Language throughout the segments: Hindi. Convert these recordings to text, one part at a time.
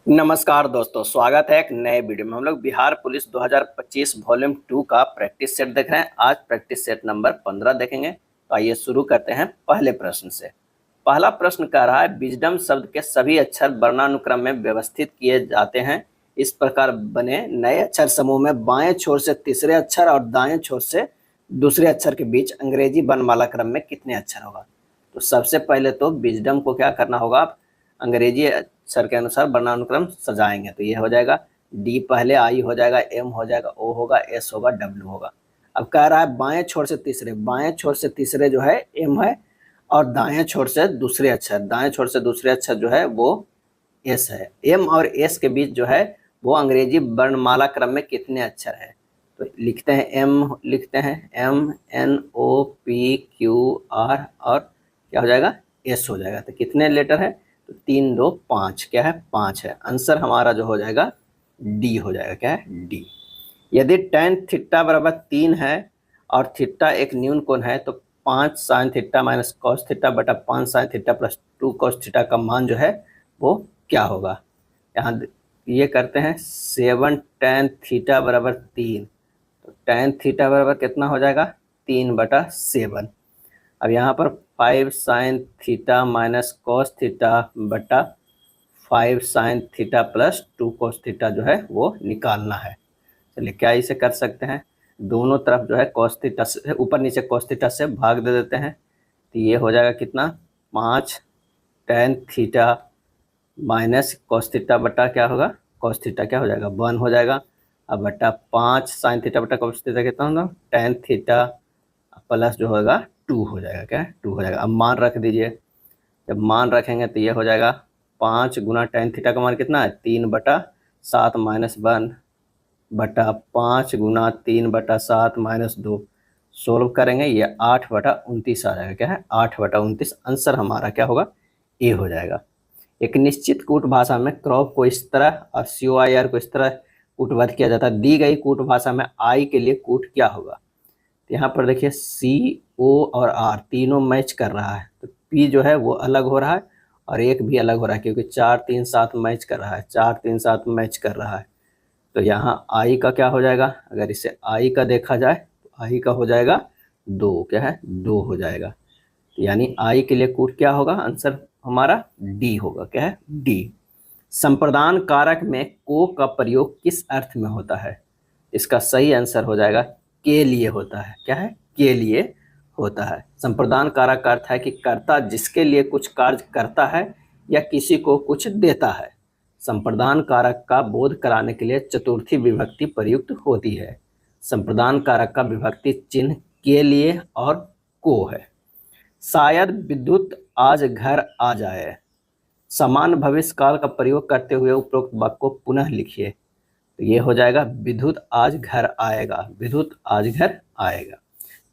नमस्कार दोस्तों, स्वागत है एक नए वीडियो में। हम लोग बिहार पुलिस 2025 वॉल्यूम 2 का प्रैक्टिस सेट देख रहे हैं। आज प्रैक्टिस सेट नंबर 15 देखेंगे। तो आइए शुरू करते हैं पहले प्रश्न से। पहला प्रश्न कह रहा है, विजडम शब्द के सभी अक्षर वर्णानुक्रम में व्यवस्थित किए जाते हैं। इस प्रकार बने नए अक्षर समूह में बाएं छोर से तीसरे अक्षर और दाएं छोर से दूसरे अक्षर के बीच अंग्रेजी वर्णमाला क्रम में कितने अक्षर होगा। तो सबसे पहले तो विजडम को क्या करना होगा, अंग्रेजी अक्षर के अनुसार वर्णानुक्रम सजाएंगे। तो ये हो जाएगा डी, पहले आई हो जाएगा, एम हो जाएगा, ओ होगा, एस होगा, डब्ल्यू होगा। अब कह रहा है बाएं छोर से तीसरे, बाएं छोर से तीसरे जो है एम है और दाएं छोर से दूसरे अक्षर, दाएं छोर से दूसरे अक्षर जो है वो एस है। एम और एस के बीच जो है वो अंग्रेजी वर्णमाला क्रम में कितने अक्षर है। तो लिखते हैं एम, लिखते हैं M, N, O, P, Q, R और क्या हो जाएगा, एस हो जाएगा। तो कितने लेटर है, तो 3 2 5, क्या है 5 है। आंसर हमारा जो हो जाएगा डी हो जाएगा, क्या है डी। यदि tan थीटा बराबर 3 है और थीटा एक न्यून कोण है तो 5 sin theta minus cos theta बटा 5 sin theta plus 2 cos theta का मान जो है वो क्या होगा। यहाँ ये करते हैं 7 tan थीटा बराबर 3, तो tan थीटा बराबर कितना हो जाएगा 3/7। अब यहाँ पर 5 sin theta minus cos theta बटा 5 sin theta plus 2 cos theta जो है वो निकालना है। चलिए क्या इसे कर सकते हैं, दोनों तरफ जो है कॉस थीटा से ऊपर नीचे कॉस थीटा से भाग दे देते हैं। तो ये हो जाएगा कितना, 5 tan theta minus cos theta बटा क्या होगा, कॉस थीटा क्या हो जाएगा 1 हो जाएगा। अब बटा 5 sin थीटा बटा कॉस थीटा कितना होगा, tan थीटा प्लस जो होगा 2 हो जाएगा, क्या है 2 हो जाएगा। अब मान रख दीजिए, जब मान रखेंगे तो ये हो जाएगा 5 गुना tan थीटा का मान कितना है 3/7 माइनस 1 बटा 5 गुना 3/7 माइनस 2। सोल्व करेंगे ये 8/29 आ जाएगा, क्या है 8/29। आंसर हमारा क्या होगा, ए हो जाएगा। एक निश्चित कूट भाषा में क्रॉप को इस तरह और COIR को इस तरह कूटबद्ध किया जाता है। दी गई कूट भाषा में आई के लिए कूट क्या होगा। तो यहाँ पर देखिए CO और R तीनों मैच कर रहा है, तो P जो है वो अलग हो रहा है और एक भी अलग हो रहा है, क्योंकि 4 3 7 मैच कर रहा है, 4 3 7 मैच कर रहा है। तो यहाँ आई का क्या हो जाएगा, अगर इसे आई का देखा जाए तो आई का हो जाएगा 2, क्या है 2 हो जाएगा। तो यानी आई के लिए कूट क्या होगा, आंसर हमारा डी होगा, क्या है डी। संप्रदान कारक में को का प्रयोग किस अर्थ में होता है। इसका सही आंसर हो जाएगा के लिए होता है, क्या है के लिए होता है। संप्रदान कारक का अर्थ है कि कर्ता जिसके लिए कुछ कार्य करता है या किसी को कुछ देता है। संप्रदान कारक का बोध कराने के लिए चतुर्थी विभक्ति प्रयुक्त होती है। संप्रदान कारक का विभक्ति चिन्ह के लिए और को है। शायद विद्युत आज घर आ जाए, समान भविष्य काल का प्रयोग करते हुए उपरोक्त वाक्य को पुनः लिखिए। तो ये हो जाएगा विद्युत आज घर आएगा, विद्युत आज घर आएगा।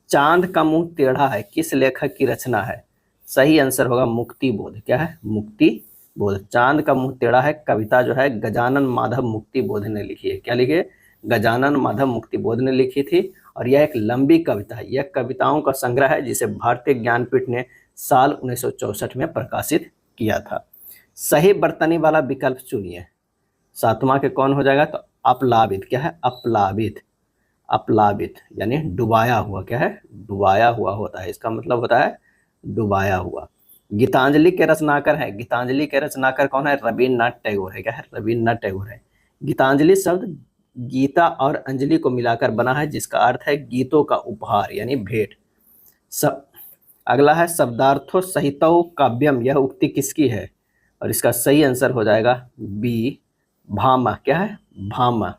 चांद का मुंह टेढ़ा है किस लेखक की रचना है। सही आंसर होगा मुक्ति बोध, क्या है मुक्ति बोध। चांद का मुंह टेढ़ा है कविता जो है गजानन माधव मुक्ति बोध ने लिखी है, क्या लिखी है, गजानन माधव मुक्ति बोध ने लिखी थी। और यह एक लंबी कविता है, यह कविताओं का संग्रह है जिसे भारतीय ज्ञानपीठ ने साल 1964 में प्रकाशित किया था। सही बर्तनी वाला विकल्प चुनिए। सातवां के कौन हो जाएगा, तो अपलावित, क्या है अपलावित, अपलावित यानी डुबाया हुआ, क्या है डुबाया हुआ होता है, इसका मतलब होता है डुबाया हुआ। गीतांजलि के रचनाकार है, गीतांजलि के रचनाकार कौन है, रविन्द्रनाथ टैगोर है, क्या है रविन्द्रनाथ टैगोर है। गीतांजलि शब्द गीता और अंजलि को मिलाकर बना है जिसका अर्थ है गीतों का उपहार यानी भेंट। सब अगला है शब्दार्थो सहितो काव्यम, यह उक्ति किसकी है। और इसका सही आंसर हो जाएगा बी भामा, क्या है भामा।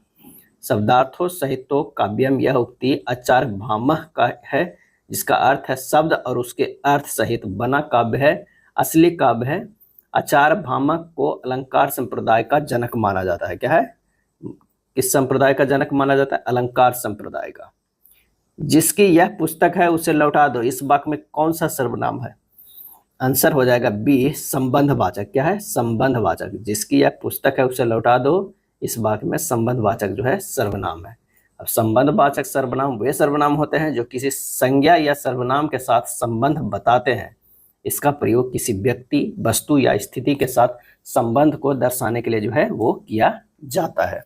शब्दार्थो सहितो काव्यम, यह उक्ति आचार्य भामा का है जिसका अर्थ है शब्द और उसके अर्थ सहित बना काव्य है, असली काव्य है। आचार्य भामा को अलंकार संप्रदाय का जनक माना जाता है, क्या है किस संप्रदाय का जनक माना जाता है, अलंकार संप्रदाय का। जिसकी यह पुस्तक है उसे लौटा दो, इस वाक्य में कौन सा सर्वनाम है। आंसर हो जाएगा बी संबंधवाचक, क्या है संबंधवाचक। जिसकी यह पुस्तक है उसे लौटा दो, इस वाक्य में संबंधवाचक जो है सर्वनाम है। अब संबंधवाचक सर्वनाम वे सर्वनाम होते हैं जो किसी संज्ञा या सर्वनाम के साथ संबंध बताते हैं। इसका प्रयोग किसी व्यक्ति, वस्तु या स्थिति के साथ संबंध को दर्शाने के लिए जो है वो किया जाता है।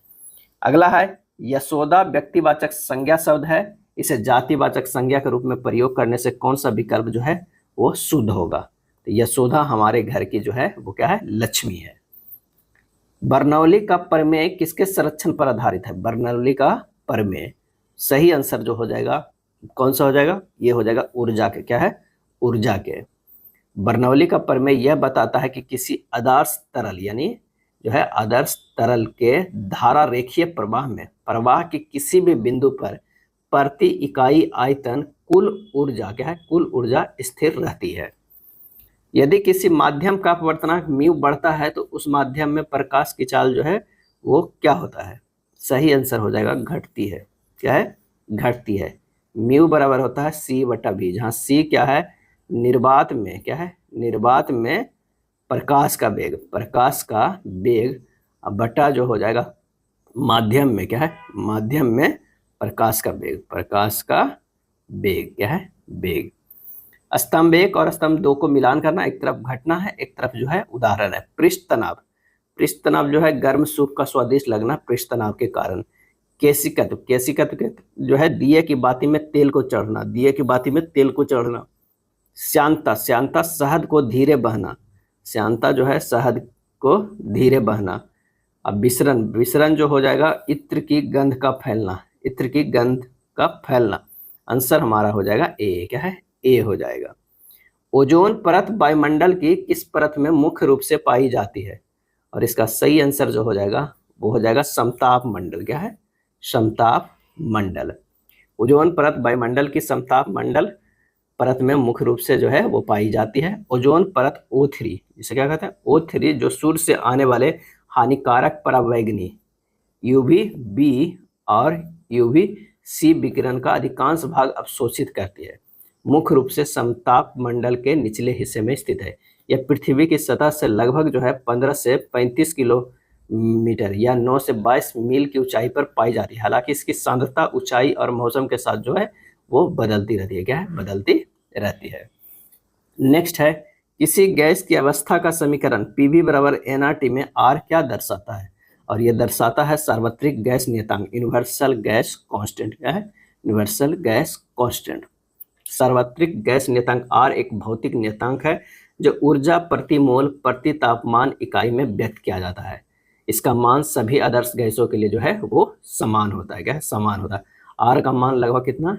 अगला है यशोदा व्यक्तिवाचक संज्ञा शब्द है, इसे जातिवाचक संज्ञा के रूप में प्रयोग करने से कौन सा विकल्प जो है वो शुद्ध होगा? तो यशोदा हमारे घर की जो है वो क्या है? लक्ष्मी है। बर्नौली का प्रमेय किसके संरक्षण पर आधारित है? बर्नौली का प्रमेय, सही आंसर जो हो जाएगा कौन सा हो जाएगा? ये हो जाएगा ऊर्जा के, क्या है? ऊर्जा के। बर्नौली का प्रमेय यह बताता है कि किसी आदर्श तरल यानी जो है आदर्श तरल के धारा रेखीय प्रवाह में प्रवाह के किसी भी बिंदु पर प्रति इकाई आयतन कुल ऊर्जा क्या है? कुल ऊर्जा स्थिर रहती है। यदि किसी माध्यम का अपवर्तनांक म्यू बढ़ता है तो उस माध्यम में प्रकाश की चाल जो है वो क्या होता है? सही आंसर हो जाएगा घटती है। क्या है? घटती है। म्यू बराबर होता है c/v, जहाँ c क्या है? निर्वात में, क्या है? निर्वात में प्रकाश का वेग, प्रकाश का वेग, बटा जो हो जाएगा माध्यम में, क्या है? माध्यम में प्रकाश का वेग, प्रकाश का वेग, क्या है? वेग। स्तंभ 1 और स्तंभ 2 को मिलान करना, एक तरफ घटना है एक तरफ जो है उदाहरण है। पृष्ठ तनाव, पृष्ठ तनाव जो है गर्म सूप का स्वादिष्ट लगना पृष्ठ तनाव के कारण। केशिकत्व, केशिकत्व के जो है दिए की बाती में तेल को चढ़ना, दिए की बाती में तेल को चढ़ना। श्यानता, श्यानता शहद को धीरे बहना, श्यानता जो है शहद को धीरे बहना। अब विसरण, विसरण जो हो जाएगा इत्र की गंध का फैलना, इत्र की गंध का फैलना। आंसर हमारा हो जाएगा ए, क्या है? ए हो जाएगा। ओजोन परत वायुमंडल की किस परत में मुख्य रूप से पाई जाती है? और इसका सही आंसर जो हो जाएगा वो हो जाएगा समताप मंडल, क्या है? समताप मंडल। ओजोन परत वायुमंडल की समताप मंडल परत में मुख्य रूप से जो है वो पाई जाती है। ओजोन परत O3, जिसे क्या कहते हैं? O3, जो सूर्य से आने वाले हानिकारक परावैंगनी UVB और UVC विकिरण का अधिकांश भाग अवशोषित करती है। मुख्य रूप से समताप मंडल के निचले हिस्से में स्थित है। यह पृथ्वी की सतह से लगभग जो है 15 से 35 किलोमीटर या 9 से 22 मील की ऊंचाई पर पाई जाती है। हालांकि इसकी सांद्रता ऊंचाई और मौसम के साथ जो है वो बदलती रहती है, क्या है? बदलती रहती है। नेक्स्ट है किसी गैस की अवस्था का समीकरण PV बराबर nRT में R क्या दर्शाता है? और यह दर्शाता है सार्वत्रिक गैस नियतांक, यूनिवर्सल गैस कांस्टेंट, क्या है? Universal gas constant. सार्वत्रिक गैस नियतांक R एक भौतिक नियतांक है जो ऊर्जा प्रति मोल प्रति तापमान इकाई में व्यक्त किया जाता है। इसका मान सभी आदर्श गैसों के लिए जो है वो समान होता है, क्या है? समान होता है। R का मान लगभग कितना?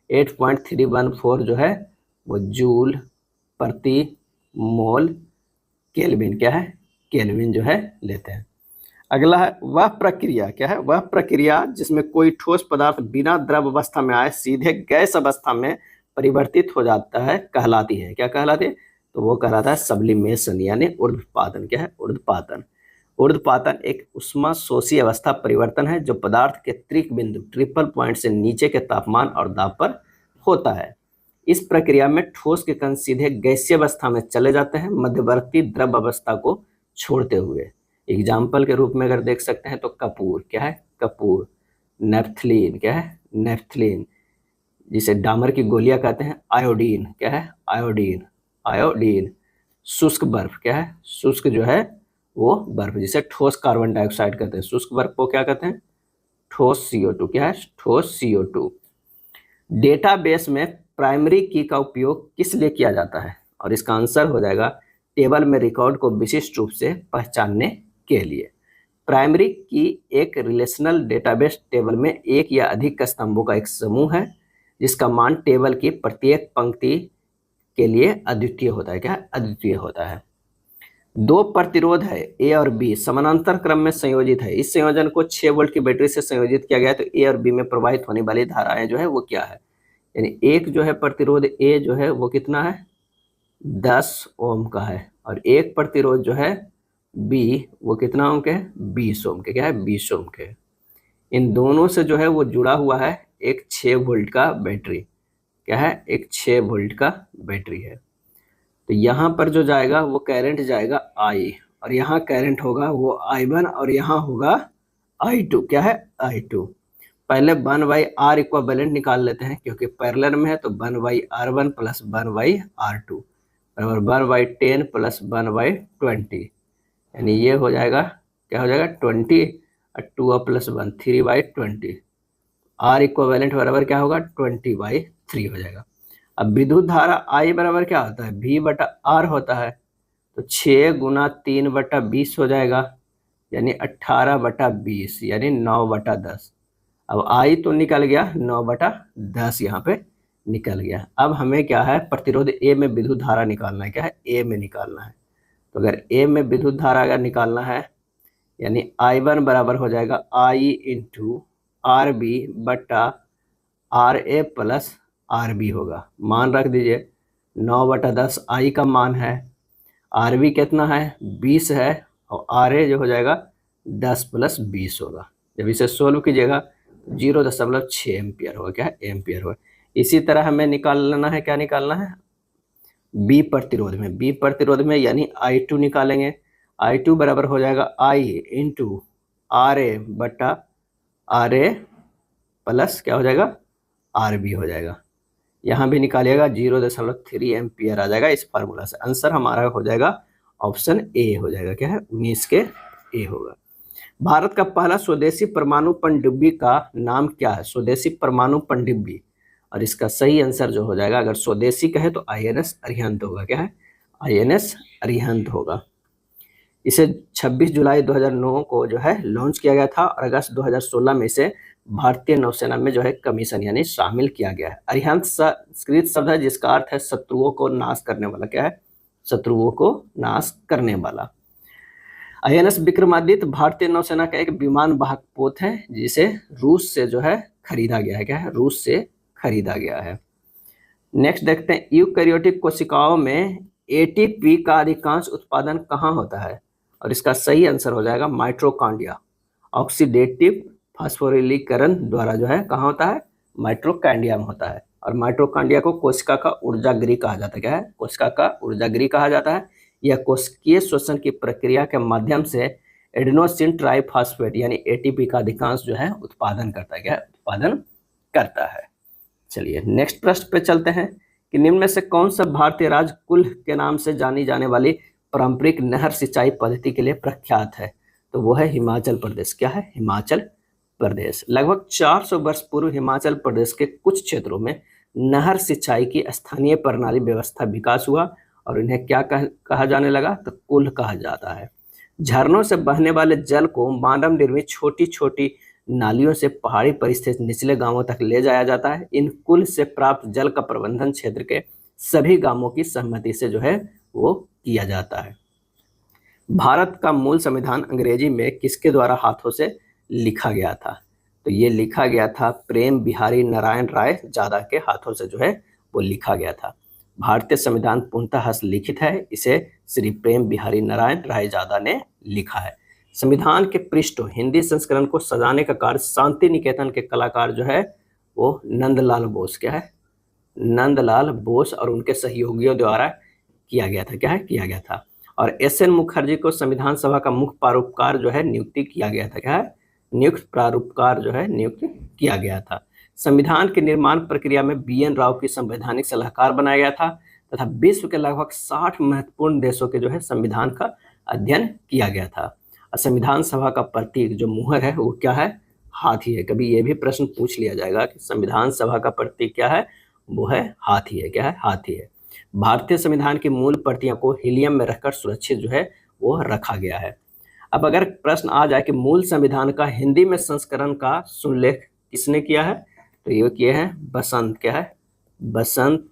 8.314 जो है वो जूल प्रति मोल केल्विन, क्या है? केल्विन जो है लेते हैं। अगला है वह प्रक्रिया, क्या है? वह प्रक्रिया जिसमें कोई ठोस पदार्थ बिना द्रव अवस्था में आए सीधे गैस अवस्था में परिवर्तित हो जाता है कहलाती है, क्या कहलाती है? तो वो कहलाता है सब्लिमेशन यानी ऊर्ध्वपातन, क्या है? ऊर्ध्वपातन। ऊर्ध्वपातन एक उष्मा शोषी अवस्था परिवर्तन है जो पदार्थ के त्रिक बिंदु ट्रिपल पॉइंट से नीचे के तापमान और दाब पर होता है। इस प्रक्रिया में ठोस के कण सीधे गैसीय अवस्था में चले जाते हैं मध्यवर्ती द्रव अवस्था को छोड़ते हुए। एग्जाम्पल के रूप में अगर देख सकते हैं तो कपूर, क्या है? कपूर। नेफ्थलीन, क्या है? नेफ्थलीन, जिसे डामर की गोलियां कहते हैं। आयोडीन, क्या है? Iodine, iodine. शुष्क बर्फ, क्या है? शुष्क जो है वो बर्फ, जिसे ठोस कार्बन डाइऑक्साइड कहते हैं। शुष्क बर्फ को क्या कहते हैं? ठोस CO2, क्या है? ठोस CO2। डेटाबेस में प्राइमरी की का उपयोग किस लिए किया जाता है? और इसका आंसर हो जाएगा टेबल में रिकॉर्ड को विशिष्ट रूप से पहचानने के लिए। प्राइमरी की एक रिलेशनल डेटाबेस टेबल में एक या अधिक स्तंभों का एक समूह है जिसका मान टेबल की प्रत्येक पंक्ति के लिए अद्वितीय होता है, क्या? अद्वितीय होता है। दो प्रतिरोध है A और B समानांतर क्रम में संयोजित है। इस संयोजन को 6 वोल्ट की बैटरी से संयोजित किया गया है। तो A और B में प्रवाहित होने वाली धाराएं जो है वो क्या है? यानी एक जो है प्रतिरोध A जो है वो कितना है? 10 ओम का है और एक प्रतिरोध जो है B वो कितना ओम के है? 20 ओम के, क्या है? 20 ओम के। इन दोनों से जो है वो जुड़ा हुआ है एक 6 वोल्ट का बैटरी, क्या है? एक 6 वोल्ट का बैटरी है। तो यहाँ पर जो जाएगा वो करंट जाएगा I और यहाँ करंट होगा वो I1 और यहाँ होगा I2, क्या है? I2। पहले 1/R इक्विवेलेंट निकाल लेते हैं क्योंकि पैरेलल में है, तो 1/R1 प्लस 1/R2। बराबर 1/10 प्लस 1/20, यानी ये हो जाएगा, क्या हो जाएगा 20 और 2 प्लस 1 3/20। आर इक्विवेलेंट बराबर क्या होगा 20/3 हो जाएगा। अब विद्युत धारा आई बराबर क्या होता है V बटा R होता है, तो 6 गुना 3/20 हो जाएगा, यानी 18/20, यानी 9/10। अब आई तो निकल गया, 9/10 यहाँ पे निकल गया। अब हमें क्या है प्रतिरोध ए में विद्युत धारा निकालना है, क्या है ए में निकालना है। तो अगर ए में विद्युत धारा अगर निकालना है, यानी I1 बराबर हो जाएगा I इंटू आर बी बटा R A plus R B होगा। मान रख दीजिए 9/10 आई का मान है, आर बी कितना है 20 है, और आर ए जो हो जाएगा 10 प्लस 20 होगा। जब इसे सोल्व कीजिएगा 0.6 एम्पियर होगा, क्या है एम्पियर होगा। इसी तरह हमें निकालना है, क्या निकालना है बी प्रतिरोध में यानी I2 निकालेंगे। I2 बराबर हो जाएगा I इंटू आर ए बटा आर ए प्लस क्या हो जाएगा आर बी हो जाएगा। यहाँ भी निकालिएगा 0.3 एम्पियर आ जाएगा इस फार्मूला से। आंसर हमारा हो जाएगा ऑप्शन ए हो जाएगा, क्या है 19 के ए होगा। भारत का पहला स्वदेशी परमाणु पनडुब्बी का नाम क्या है, स्वदेशी परमाणु पनडुब्बी, और इसका सही आंसर जो हो जाएगा, अगर स्वदेशी कहे तो INS अरिहंत होगा, क्या है INS अरिहंत होगा। इसे 26 जुलाई 2009 को जो है लॉन्च किया गया था, और अगस्त 2016 में इसे भारतीय नौसेना में जो है कमीशन यानी शामिल किया गया है। अरिहंत संस्कृत शब्द है जिसका अर्थ है शत्रुओं को नाश करने वाला, क्या है शत्रुओं को नाश करने वाला। INS विक्रमादित्य भारतीय नौसेना का एक विमान वाहक पोत है जिसे रूस से जो है खरीदा गया है, क्या है रूस से खरीदा गया है। नेक्स्ट देखते हैं, यूकैरियोटिक कोशिकाओं में ATP का अधिकांश उत्पादन कहाँ होता है, और इसका सही आंसर हो जाएगा माइटोकॉन्ड्रिया। ऑक्सीडेटिव फास्फोरिलीकरण द्वारा जो है कहाँ होता है माइटोकॉन्ड्रिया में होता है, और माइटोकॉन्ड्रिया को कोशिका का ऊर्जागृह कहा जाता है, क्या है कोशिका का ऊर्जागृह कहा जाता है। यह कोशिकीय श्वसन की प्रक्रिया के माध्यम से एडेनोसिन ट्राइफॉस्फेट यानी ATP का अधिकांश जो है उत्पादन करता है, क्या उत्पादन करता है। चलिए नेक्स्ट प्रश्न पे चलते हैं कि निम्न में से कौन सा भारतीय राज्य कुल के नाम से जानी जाने वाली पारंपरिक नहर सिंचाई पद्धति के लिए प्रख्यात है, तो वो है हिमाचल प्रदेश, क्या है हिमाचल प्रदेश। लगभग 400 वर्ष पूर्व हिमाचल प्रदेश के कुछ क्षेत्रों में नहर सिंचाई की स्थानीय प्रणाली व्यवस्था विकास हुआ, और इन्हें क्या कहा जाने लगा, तो कुल कहा जाता है। झरनों से बहने वाले जल को मानव निर्मित छोटी छोटी नालियों से पहाड़ी पर स्थित निचले गांवों तक ले जाया जाता है। इन कुल से प्राप्त जल का प्रबंधन क्षेत्र के सभी गांवों की सहमति से जो है वो किया जाता है। भारत का मूल संविधान अंग्रेजी में किसके द्वारा हाथों से लिखा गया था, तो ये लिखा गया था प्रेम बिहारी नारायण राय जादा के हाथों से जो है वो लिखा गया था। भारतीय संविधान पूर्णतः हस्तलिखित है, इसे श्री प्रेम बिहारी नारायण राय जादा ने लिखा है। संविधान के पृष्ठों हिंदी संस्करण को सजाने का कार्य शांति निकेतन के कलाकार जो है वो नंदलाल बोस, क्या है नंदलाल बोस और उनके सहयोगियों द्वारा किया गया था, क्या है किया गया था। और SN मुखर्जी को संविधान सभा का मुख्य प्रारूपकार जो है नियुक्ति किया गया था, क्या है नियुक्त प्रारूपकार जो है नियुक्त किया गया था। संविधान के निर्माण प्रक्रिया में BN राव की संवैधानिक सलाहकार बनाया गया था, तथा विश्व के लगभग 60 महत्वपूर्ण देशों के जो है संविधान का अध्ययन किया गया था। और संविधान सभा का प्रतीक जो मुहर है वो क्या है हाथी है। कभी ये भी प्रश्न पूछ लिया जाएगा कि संविधान सभा का प्रतीक क्या है, वो है हाथी है, क्या है हाथी है। भारतीय संविधान की मूल प्रतियों को हीलियम में रखकर सुरक्षित जो है वो रखा गया है। अब अगर प्रश्न आ जाए कि मूल संविधान का हिंदी में संस्करण का सुलेख किसने किया है, तो ये किए हैं बसंत, क्या है बसंत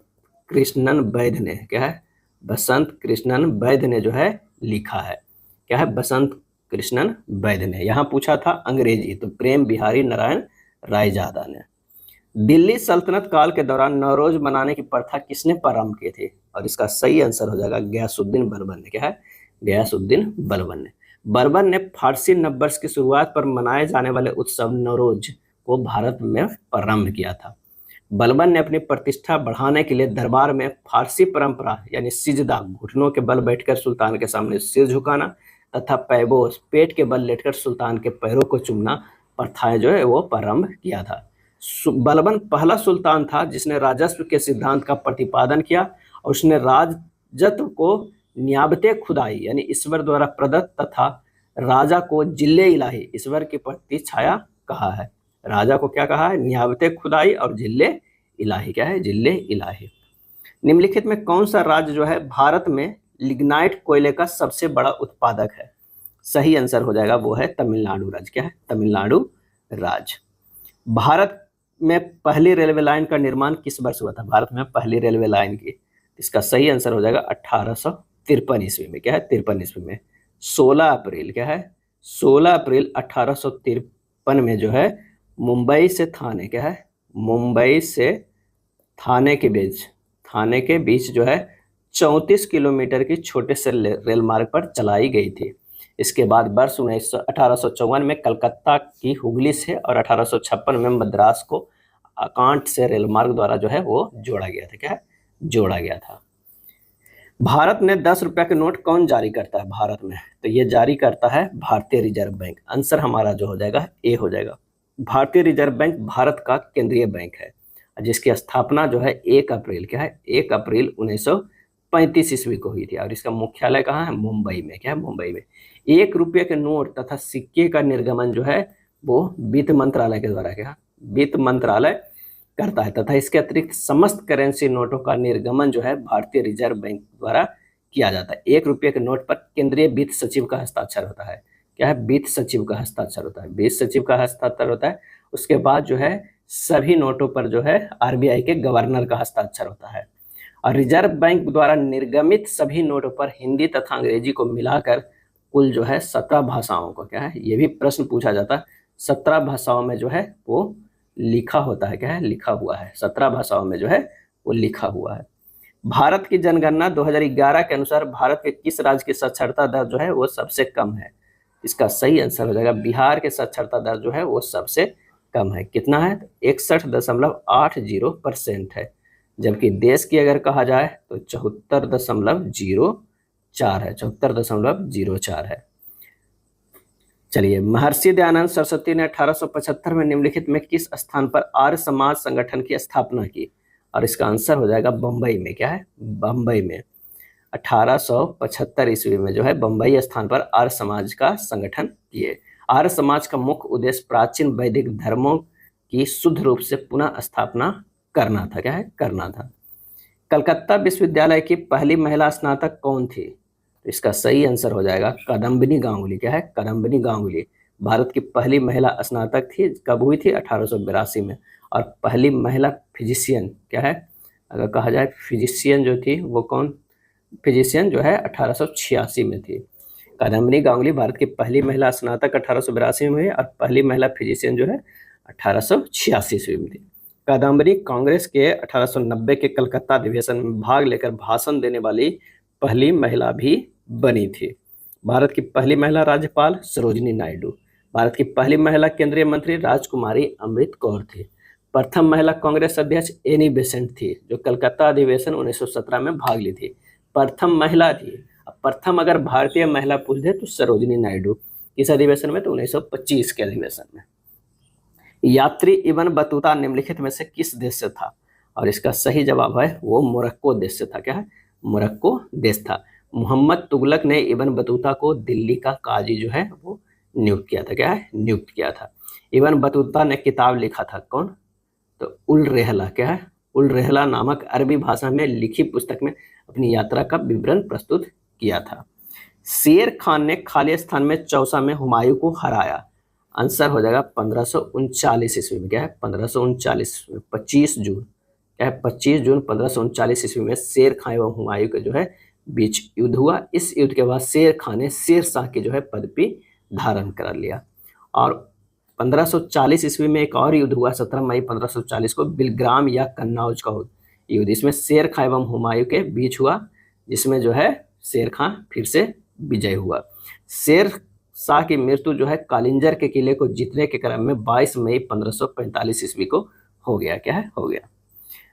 कृष्णन वैद्य ने, क्या है बसंत कृष्णन वैद्य ने जो है लिखा है, क्या है बसंत कृष्णन वैद्य ने। यहाँ पूछा था अंग्रेजी, तो प्रेम बिहारी नारायण राय जादा ने। दिल्ली सल्तनत काल के दौरान नवरोज मनाने की प्रथा किसने प्रारंभ की थी, और इसका सही आंसर हो जाएगा गयासुद्दीन बलबन ने, क्या है गयासुद्दीन बलबन ने। बलबन ने फारसी नववर्ष की शुरुआत पर मनाए जाने वाले उत्सव नवरोज को भारत में प्रारंभ किया था। बलबन ने अपनी प्रतिष्ठा बढ़ाने के लिए दरबार में फारसी परंपरा यानी सिजदा घुटनों के बल बैठकर सुल्तान के सामने सिर झुकाना तथा पैबोस पेट के बल लेटकर सुल्तान के पैरों को चूमना प्रथाएं जो है वो प्रारंभ किया था। बलबन पहला सुल्तान था जिसने राजस्व के सिद्धांत का प्रतिपादन किया, और उसने जत्र को न्याबते खुदाई यानी ईश्वर द्वारा प्रदत्त तथा राजा को जिल्ले इलाही ईश्वर की प्रति छाया कहा है। राजा को क्या कहा है? न्याबते खुदाई और जिल्ले इलाही क्या है? जिल्ले इलाही। निम्नलिखित में कौन सा राज्य जो है भारत में लिग्नाइट कोयले का सबसे बड़ा उत्पादक है? सही आंसर हो जाएगा वो है तमिलनाडु राज्य। क्या है? तमिलनाडु राज्य। भारत में पहली रेलवे लाइन का निर्माण किस वर्ष हुआ था? भारत में पहली रेलवे लाइन की, इसका सही आंसर हो जाएगा 1853 ईस्वी में। क्या है? 53 ईस्वी में 16 अप्रैल। क्या है? 16 अप्रैल 1853 में जो है मुंबई से थाने, क्या है? मुंबई से थाने के बीच जो है 34 किलोमीटर की छोटे से रेल मार्ग पर चलाई गई थी। इसके बाद वर्ष 1854 में कलकत्ता की हुगली से और 1856 में मद्रास को अकांट से रेल मार्ग द्वारा जो है वो जोड़ा गया था। क्या है? जोड़ा गया था। भारत में 10 रुपया के नोट कौन जारी करता है भारत में? तो ये जारी करता है भारतीय रिजर्व बैंक। आंसर हमारा जो हो जाएगा ए हो जाएगा। भारतीय रिजर्व बैंक भारत का केंद्रीय बैंक है जिसकी स्थापना जो है 1 अप्रैल, क्या है? 1 अप्रैल 1935 ईस्वी को हुई थी और इसका मुख्यालय कहाँ है? मुंबई में। क्या है? मुंबई में। 1 रुपये के नोट तथा सिक्के का निर्गमन जो है वो वित्त मंत्रालय के द्वारा, क्या वित्त मंत्रालय करता है तथा इसके अतिरिक्त समस्त करेंसी नोटों का निर्गमन जो है भारतीय रिजर्व बैंक द्वारा किया जाता है। 1 रुपये के नोट पर केंद्रीय वित्त सचिव का हस्ताक्षर होता है। क्या है? वित्त सचिव का हस्ताक्षर होता है। वित्त सचिव का हस्ताक्षर होता है। उसके बाद जो है सभी नोटों पर जो है आरबीआई के गवर्नर का हस्ताक्षर होता है। और रिजर्व बैंक द्वारा निर्गमित सभी नोटों पर हिंदी तथा अंग्रेजी को मिलाकर कुल जो है 17 भाषाओं को, क्या है? ये भी प्रश्न पूछा जाता है। 17 भाषाओं में जो है वो लिखा होता है। क्या है? लिखा हुआ है। 17 भाषाओं में जो है वो लिखा हुआ है। भारत की जनगणना 2011 के अनुसार भारत के किस राज्य की साक्षरता दर जो है वो सबसे कम है? इसका सही आंसर हो जाएगा बिहार के साक्षरता दर जो है वो सबसे कम है। कितना है? 61.80% है। जबकि देश की अगर कहा जाए तो 74.04 है। 74.04 है। चलिए, महर्षि दयानंद सरस्वती ने 1875 में निम्नलिखित में किस स्थान पर आर्य समाज संगठन की स्थापना की? और इसका आंसर हो जाएगा बम्बई में। क्या है? बम्बई में 1875 ईस्वी में जो है बम्बई स्थान पर आर्य समाज का संगठन किए। आर्य समाज का मुख्य उद्देश्य प्राचीन वैदिक धर्मों की शुद्ध रूप से पुनः स्थापना करना था। क्या है? करना था। कलकत्ता विश्वविद्यालय की पहली महिला स्नातक कौन थी? तो इसका सही आंसर हो जाएगा कदम्बिनी गांगुली। क्या है? कदम्बिनी गांगुली भारत की पहली महिला स्नातक थी। कब हुई थी? 1882 में। और पहली महिला फिजिशियन, क्या है? अगर कहा जाए फिजिशियन जो थी वो कौन? फिजिशियन जो है 1886 में थी। कादम्बिनी गांगुली भारत की पहली महिला स्नातक 1882 में हुई और पहली महिला फिजिशियन जो है 1886 ईस्वी में थी। कादम्बिनी कांग्रेस के 1890 के कलकत्ता अधिवेशन में भाग लेकर भाषण देने वाली पहली महिला भी बनी थी। भारत की पहली महिला राज्यपाल सरोजिनी नायडू। भारत की पहली महिला केंद्रीय मंत्री राजकुमारी अमृत कौर थी। प्रथम महिला कांग्रेस अध्यक्ष एनी बेसेंट थी जो कलकत्ता अधिवेशन 1917 में भाग ली थी। प्रथम महिला थी। प्रथम अगर भारतीय महिला पूछ दे तो सरोजिनी नायडू। किस अधिवेशन में? तो 1925 के अधिवेशन में। यात्री इब्न बतूता निम्नलिखित में से किस देश से था? और इसका सही जवाब है वो मोरक्को देश से था। क्या है? मोरक्को देश था। मोहम्मद तुगलक ने इब्न बतूता को दिल्ली का काजी जो है वो नियुक्त किया था। क्या है? नियुक्त किया था। इब्न बतूता ने किताब लिखा था। कौन? तो उल रेहला। क्या है? उल रेहला नामक अरबी भाषा में लिखी पुस्तक में अपनी यात्रा का विवरण प्रस्तुत किया था। शेर खान ने खालिस्तान में चौसा में हुमायूं को हराया। आंसर हो जाएगा 1539 ईस्वी में। क्या है? 1539 में 25 जून। क्या है? 25 जून 1539 ईस्वी में शेर खान एवं हुमायूं के जो है बीच युद्ध हुआ। इस युद्ध के बाद शेर खान ने शेर शाह की जो है पदवी धारण कर लिया। और 1540 ईस्वी में एक और युद्ध हुआ 17 मई 1540 को, बिलग्राम या कन्नौज का युद्ध। इसमें शेर खान एवं हुमायूं के बीच हुआ जिसमें जो है शेर खान फिर से विजय हुआ। शेर शाह की मृत्यु जो है कालिंजर के किले को जीतने के क्रम में 22 मई 1545 ईस्वी को हो गया। क्या है? हो गया।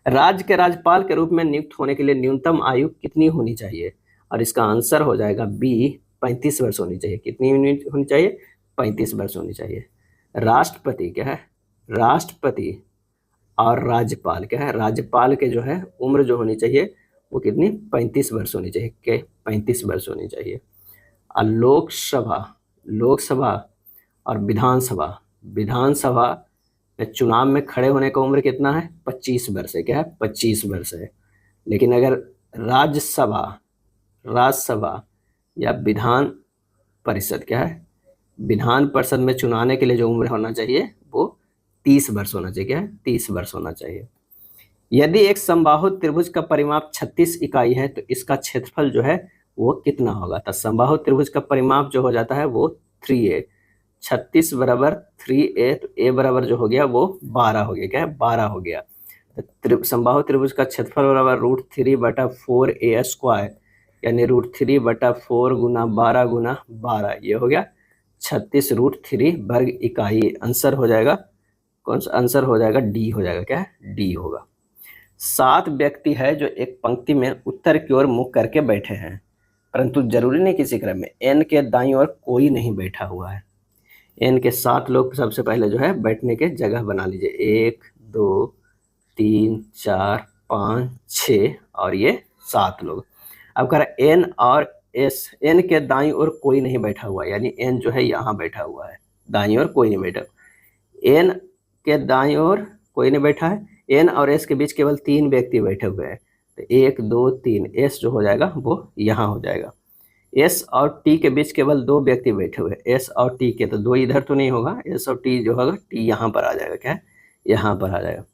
राज्य के राज्यपाल के रूप में नियुक्त होने के लिए न्यूनतम आयु कितनी होनी चाहिए? और इसका आंसर हो जाएगा बी 35 वर्ष होनी चाहिए। कितनी होनी चाहिए? 35 वर्ष होनी चाहिए। राष्ट्रपति, क्या है? राष्ट्रपति और राज्यपाल, क्या है? राज्यपाल के जो है उम्र जो होनी चाहिए वो कितनी 35 वर्ष होनी चाहिए, के 35 वर्ष होनी चाहिए। और लोकसभा और विधानसभा में चुनाव में खड़े होने का उम्र कितना है, 25 वर्ष है। क्या है, 25 वर्ष है। लेकिन अगर राज्यसभा या विधान परिषद, क्या है, विधान परिषद में चुनाने के लिए जो उम्र होना चाहिए वो 30 वर्ष होना चाहिए। क्या है, 30 वर्ष होना चाहिए। यदि एक समबाहु त्रिभुज का परिमाप 36 इकाई है तो इसका क्षेत्रफल जो है वो कितना होगा। तो समबाहु त्रिभुज का परिमाप जो हो जाता है वो 3a, 36 बराबर 3a, तो a बराबर जो हो गया वो 12 हो गया। क्या है, 12 हो गया। तो समबाहु त्रिभुज का क्षेत्रफल बराबर √3/4a², यानी √3/4 गुना 12 गुना 12, ये हो गया 36√3 वर्ग इकाई। आंसर हो जाएगा कौन सा, आंसर हो जाएगा डी हो जाएगा। क्या है, डी होगा। 7 व्यक्ति है जो एक पंक्ति में उत्तर की ओर मुख करके बैठे हैं, परंतु जरूरी नहीं किसी क्रम में। एन के दाईं ओर कोई नहीं बैठा हुआ है। एन के 7 लोग सबसे पहले जो है बैठने के जगह बना लीजिए। 1 2 3 4 5 6 और ये 7 लोग। अब कह रहा एन और एस, एन के दाईं ओर कोई नहीं बैठा हुआ, यानी एन जो है यहाँ बैठा हुआ है, दाईं ओर कोई नहीं बैठा। एन के दाईं ओर कोई नहीं बैठा है, एन और एस के बीच केवल 3 व्यक्ति बैठे हुए हैं। तो 1 2 3, एस जो हो जाएगा वो यहाँ हो जाएगा। एस और टी के बीच केवल 2 व्यक्ति बैठे हुए हैं, एस और टी के, तो 2 इधर तो नहीं होगा, एस और टी जो होगा, टी यहाँ पर आ जाएगा। क्या है, यहाँ पर आ जाएगा।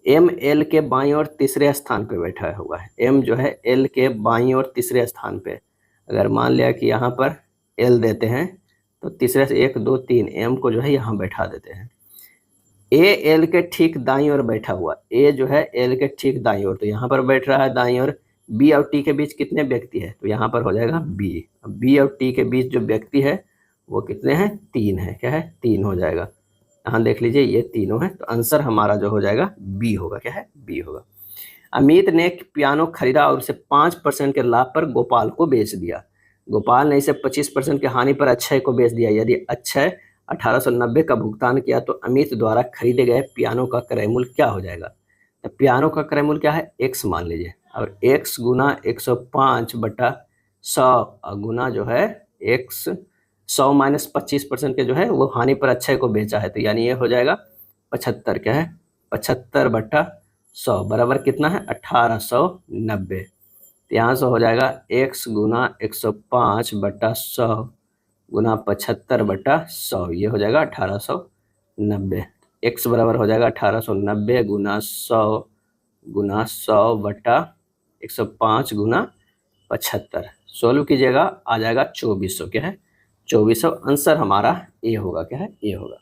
एम एल के बाईं ओर तीसरे स्थान पे बैठा हुआ है। एम जो है एल के बाईं ओर तीसरे स्थान पे। अगर मान लिया कि यहाँ पर एल देते हैं तो तीसरे से 1 2 3 एम को जो है यहाँ बैठा देते हैं। ए एल के ठीक दाईं ओर बैठा हुआ, ए जो है एल के ठीक दाईं ओर, तो यहाँ पर बैठ रहा है दाईं ओर। बी और टी के बीच कितने व्यक्ति है, तो यहाँ पर हो जाएगा बी। बी और टी के बीच जो व्यक्ति है वो कितने हैं, 3 है। क्या है, 3 हो जाएगा। यहाँ देख लीजिए ये तीनों है, तो आंसर हमारा जो हो जाएगा बी होगा। क्या है, बी होगा। अमित ने एक पियानो खरीदा और उसे 5% के लाभ पर गोपाल को बेच दिया। गोपाल ने इसे 25% के हानि पर अक्षय को बेच दिया। यदि अक्षय 1890 का भुगतान किया तो अमित द्वारा खरीदे गए पियानो का क्रय मूल्य क्या हो जाएगा। तो पियानो का क्रय मूल्य क्या है, x मान लीजिए, और x गुना 105/100 गुना जो है x 100 माइनस 25% के जो है वो हानि पर अक्षय को बेचा है, तो यानी ये हो जाएगा 75। क्या है, 75/100 बराबर कितना है, 1890। तो यहाँ से हो जाएगा x गुना 105/100 गुना 75/100, ये हो जाएगा 1890। x बराबर हो जाएगा 1890 गुना 100 गुना 100/105 गुना 75। सोल्व कीजिएगा, आ जाएगा 2400। क्या है, 2400। आंसर हमारा ए होगा। क्या है, ए होगा।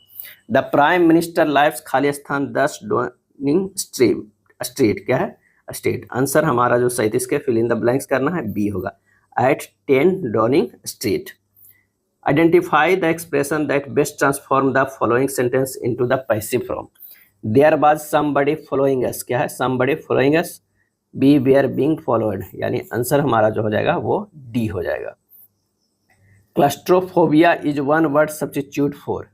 द प्राइम मिनिस्टर लाइव्स, खाली स्थान 10 डॉनिंग स्ट्रीट। क्या है, स्ट्रीट। आंसर हमारा जो 37 के फिल इन द ब्लैंक्स करना है, बी होगा, at 10 Downing Street. Identify the expression that best transform the following sentence into the passive form. There was somebody following us. क्या है, somebody following us. We were being followed, यानी आंसर हमारा जो हो जाएगा वो डी हो जाएगा। Claustrophobia is one word substitute for.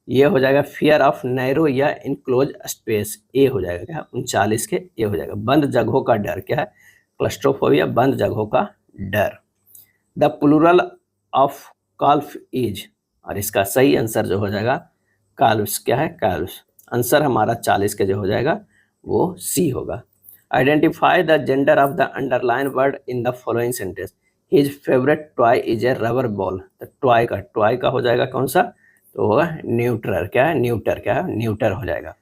ये हो जाएगा fear of narrow या enclosed space, ए हो जाएगा। क्या, 39 के ए हो जाएगा। बंद जगहों का डर। क्या है, क्लस्ट्रोफोबिया बंद जगहों का डर। The plural of calf is, और इसका सही आंसर जो हो जाएगा काल्व्स। क्या है, काल्व्स। आंसर हमारा 40 के जो हो जाएगा वो सी होगा। Identify the gender of the underline word in the following sentence. His favourite toy is a rubber ball. तो टॉय का हो जाएगा कौन सा, तो होगा न्यूटर। क्या है, न्यूटर। क्या है, न्यूटर हो जाएगा।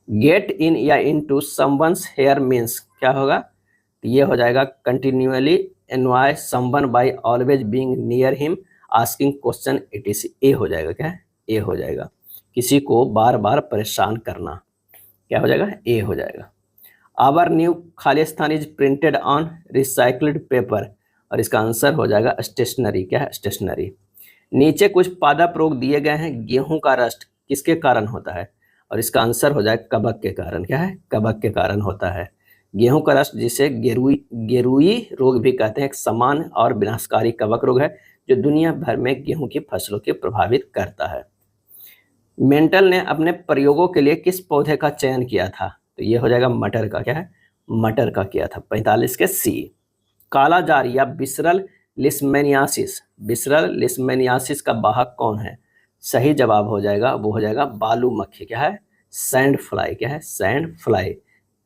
गेट इन या into someone's hair means क्या होगा, तो ये हो जाएगा continuously annoy someone by always being near him asking question etc। ए हो जाएगा। क्या है, ए हो जाएगा। किसी को बार बार परेशान करना। क्या हो जाएगा, ए हो जाएगा। आवर न्यू खाली स्थान इज प्रिंटेड ऑन रिसाइक्ल्ड पेपर, और इसका आंसर हो जाएगा स्टेशनरी। क्या है, स्टेशनरी। नीचे कुछ पादप रोग दिए गए हैं। गेहूं का रस्ट किसके कारण होता है, और इसका आंसर हो जाएगा कवक के कारण। क्या है, कवक के कारण होता है। गेहूं का रस्ट जिसे गेरुई रोग भी कहते हैं, एक समान और विनाशकारी कवक रोग है जो दुनिया भर में गेहूं की फसलों को प्रभावित करता है। मेंटल ने अपने प्रयोगों के लिए किस पौधे का चयन किया था, तो ये हो जाएगा मटर का। क्या है, मटर का किया था। 45 के सी। कालाजार या विसरल लिस्मेनियासिस, विसरल लिस्मेनियासिस का वाहक कौन है? सही जवाब हो जाएगा, वो हो जाएगा बालू मक्खी। क्या है? Sand fly. क्या है? Sand fly.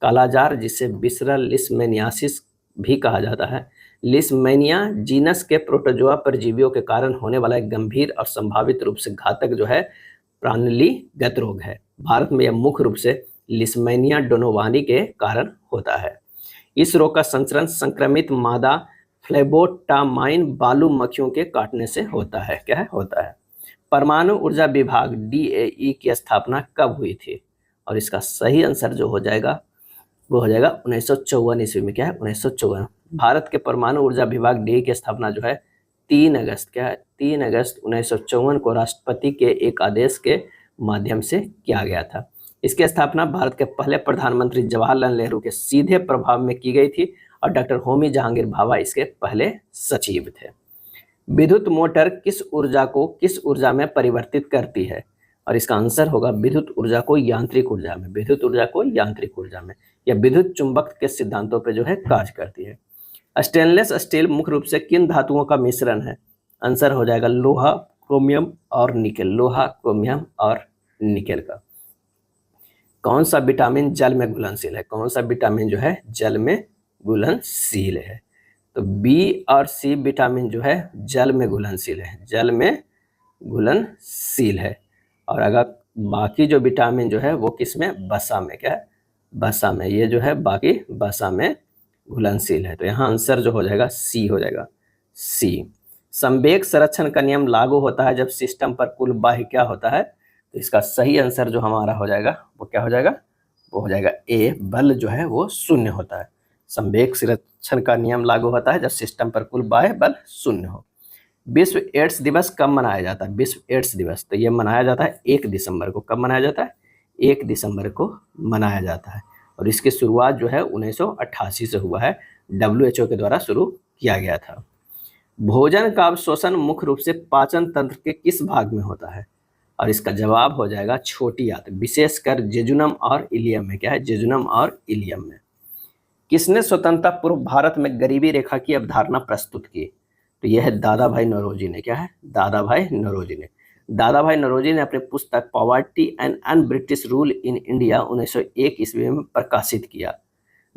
कालाजार जिसे विसरल लिस्मेनियासिस भी कहा जाता है, लिस्मेनिया जीनस के प्रोटोजोआ परजीवियों के कारण होने वाला एक गंभीर और संभावित रूप से घातक जो है प्राणलीगत रोग है। भारत में यह मुख्य रूप से लिस्मेनिया डोनोवानी के कारण होता है। इस रोग का संचरण संक्रमित मादा फ्लेबोटामाइन बालू मक्खियों के काटने से होता है। क्या है? होता है। परमाणु ऊर्जा विभाग DAE की स्थापना कब हुई थी? और इसका सही आंसर जो हो जाएगा वो हो जाएगा 1954 ईस्वी में। क्या है? 1954। भारत के परमाणु ऊर्जा विभाग DAE की स्थापना जो है 3 अगस्त, क्या है? 3 अगस्त 1954 को राष्ट्रपति के एक आदेश के माध्यम से किया गया था। इसकी स्थापना भारत के पहले प्रधानमंत्री जवाहरलाल नेहरू के सीधे प्रभाव में की गई थी और डॉक्टर होमी जहांगीर भाभा इसके पहले सचिव थे। विद्युत मोटर किस ऊर्जा में परिवर्तित करती है? और इसका आंसर होगा विद्युत ऊर्जा को यांत्रिक ऊर्जा में, विद्युत ऊर्जा को यांत्रिक ऊर्जा में, या विद्युत चुंबक के सिद्धांतों पर जो है कार्य करती है। स्टेनलेस स्टील मुख्य रूप से किन धातुओं का मिश्रण है? आंसर हो जाएगा लोहा, क्रोमियम और निकेल, लोहा, क्रोमियम और निकेल का। कौन सा विटामिन जल में घुलनशील है? कौन सा विटामिन जो है जल में घुलनशील है? तो बी और सी विटामिन जो है जल में घुलनशील है, जल में घुलनशील है। और अगर बाकी जो विटामिन जो है वो किस में? बसा में। क्या है? बसा में। ये जो है बाकी बसा में घुलनशील है। तो यहाँ आंसर जो हो जाएगा सी हो जाएगा, सी। संवेग संरक्षण का नियम लागू होता है जब सिस्टम पर कुल बाह्य क्या होता है? तो इसका सही आंसर जो हमारा हो जाएगा वो क्या हो जाएगा? वो हो जाएगा ए, बल जो है वो शून्य होता है। संवेग संरक्षण का नियम लागू होता है जब सिस्टम पर कुल बाह्य बल शून्य हो। विश्व एड्स दिवस कब मनाया जाता है? विश्व एड्स दिवस तो ये मनाया जाता है 1 दिसंबर को। कब मनाया जाता है? 1 दिसंबर को मनाया जाता है। और इसकी शुरुआत जो है 1988 से हुआ है, WHO के द्वारा शुरू किया गया था। भोजन का अवशोषण मुख्य रूप से पाचन तंत्र के किस भाग में होता है? और इसका जवाब हो जाएगा छोटी आंत, विशेषकर जेजुनम और इलियम में। क्या है? जेजुनम और इलियम में। किसने स्वतंत्रता पूर्व भारत में गरीबी रेखा की अवधारणा प्रस्तुत की? तो यह है दादा भाई नौरोजी ने। क्या है? दादा भाई नौरोजी ने। दादा भाई नौरोजी ने अपनी पुस्तक poverty and un British rule in India 1901 ईस्वी में प्रकाशित किया।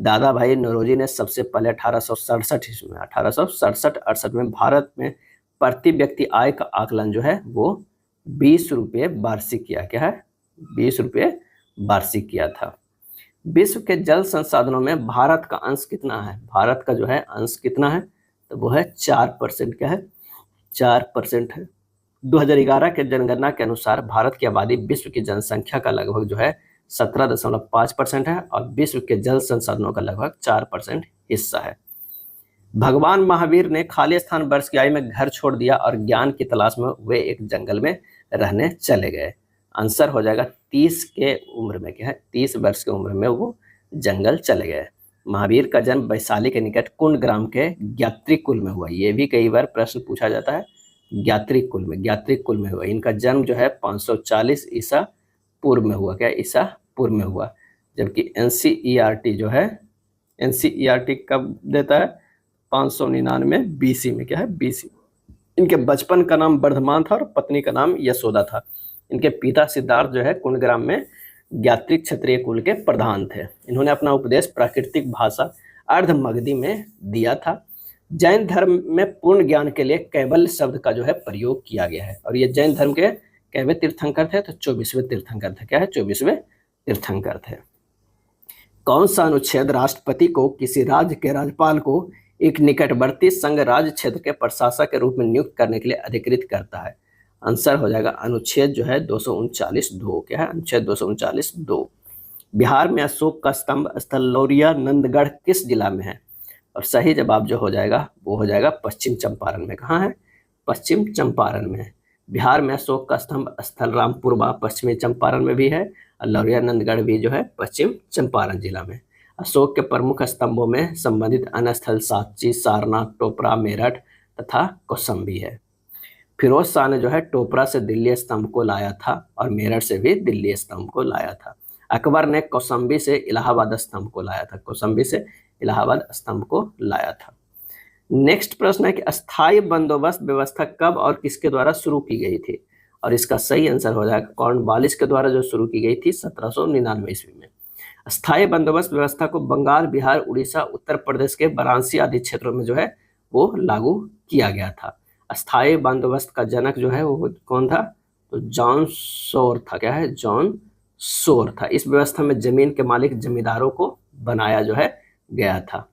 दादा भाई नौरोजी ने सबसे पहले 1867 ईस्वी में, 1867-68 में भारत में प्रति व्यक्ति आय का आकलन जो है वो 20 रुपये वार्षिक किया। क्या है? 20 रुपये वार्षिक किया था। विश्व के जल संसाधनों में भारत का अंश कितना है? भारत का जो है अंश कितना है? तो वो है 4%। क्या है? 4% है। 2011 के जनगणना के अनुसार भारत की आबादी विश्व की जनसंख्या का लगभग जो है 17.5% है और विश्व के जल संसाधनों का लगभग 4% हिस्सा है। भगवान महावीर ने खाली स्थान वर्ष की आयु में घर छोड़ दिया और ज्ञान की तलाश में वे एक जंगल में रहने चले गए। आंसर हो जाएगा 30 के उम्र में। क्या है? 30 वर्ष की उम्र में वो जंगल चले गए। महावीर का जन्म वैशाली के निकट कुंड ग्राम के ज्ञात्रिक कुल में हुआ। ये भी कई बार प्रश्न पूछा जाता है, ज्ञात्रिक कुल में हुआ। इनका जन्म जो है 540 ईसा पूर्व में हुआ। क्या? ईसा पूर्व में हुआ। जबकि NCERT जो है, NCERT कब देता है? 599 BC में। क्या है? BC। इनके बचपन का नाम वर्धमान था और पत्नी का नाम यशोदा था। इनके पिता सिद्धार्थ जो है कुंडग्राम में ज्ञात्रिक क्षत्रिय कुल के प्रधान थे। इन्होंने अपना उपदेश प्राकृतिक भाषा अर्धमगधी में दिया था। जैन धर्म में पूर्ण ज्ञान के लिए कैवल्य शब्द का जो है प्रयोग किया गया है और ये जैन धर्म के कैवे तीर्थंकर थे? तो 24वें तीर्थंकर थे। क्या है? 24वें तीर्थंकर थे। कौन सा अनुच्छेद राष्ट्रपति को किसी राज्य के राज्यपाल को एक निकटवर्ती संघ राज्य क्षेत्र के प्रशासक के रूप में नियुक्त करने के लिए अधिकृत करता है? आंसर हो जाएगा अनुच्छेद जो है 239(2). क्या है? अनुच्छेद 239(2). बिहार में अशोक का स्तंभ स्थल लौरिया नंदगढ़ किस जिला में है? और सही जवाब जो हो जाएगा वो हो जाएगा पश्चिम चंपारण में। कहाँ है? पश्चिम चंपारण में है। बिहार में अशोक का स्तंभ स्थल रामपुरवा पश्चिमी चंपारण में भी है और लौरिया नंदगढ़ भी जो है पश्चिम चंपारण जिला में। अशोक के प्रमुख स्तंभों में संबंधित अन्य स्थल सांची, सारनाथ, टोपरा, मेरठ तथा कौशाम्बी है। फिरोज शाह ने जो है टोपरा से दिल्ली स्तंभ को लाया था और मेरठ से भी दिल्ली स्तंभ को लाया था। अकबर ने कौशाम्बी से इलाहाबाद स्तंभ को लाया था, कौशाम्बी से इलाहाबाद स्तंभ को लाया था। नेक्स्ट प्रश्न है कि अस्थायी बंदोबस्त व्यवस्था कब और किसके द्वारा शुरू की गई थी, और इसका सही आंसर हो जाएगा कॉर्नवालिस के द्वारा जो शुरू की गई थी 1799 ईस्वी में। स्थायी बंदोबस्त व्यवस्था को बंगाल, बिहार, उड़ीसा, उत्तर प्रदेश के वाराणसी आदि क्षेत्रों में जो है वो लागू किया गया था। स्थायी बंदोबस्त का जनक जो है वो कौन था, तो जॉन शोर था। क्या है, जॉन शोर था। इस व्यवस्था में जमीन के मालिक जमींदारों को बनाया जो है गया था।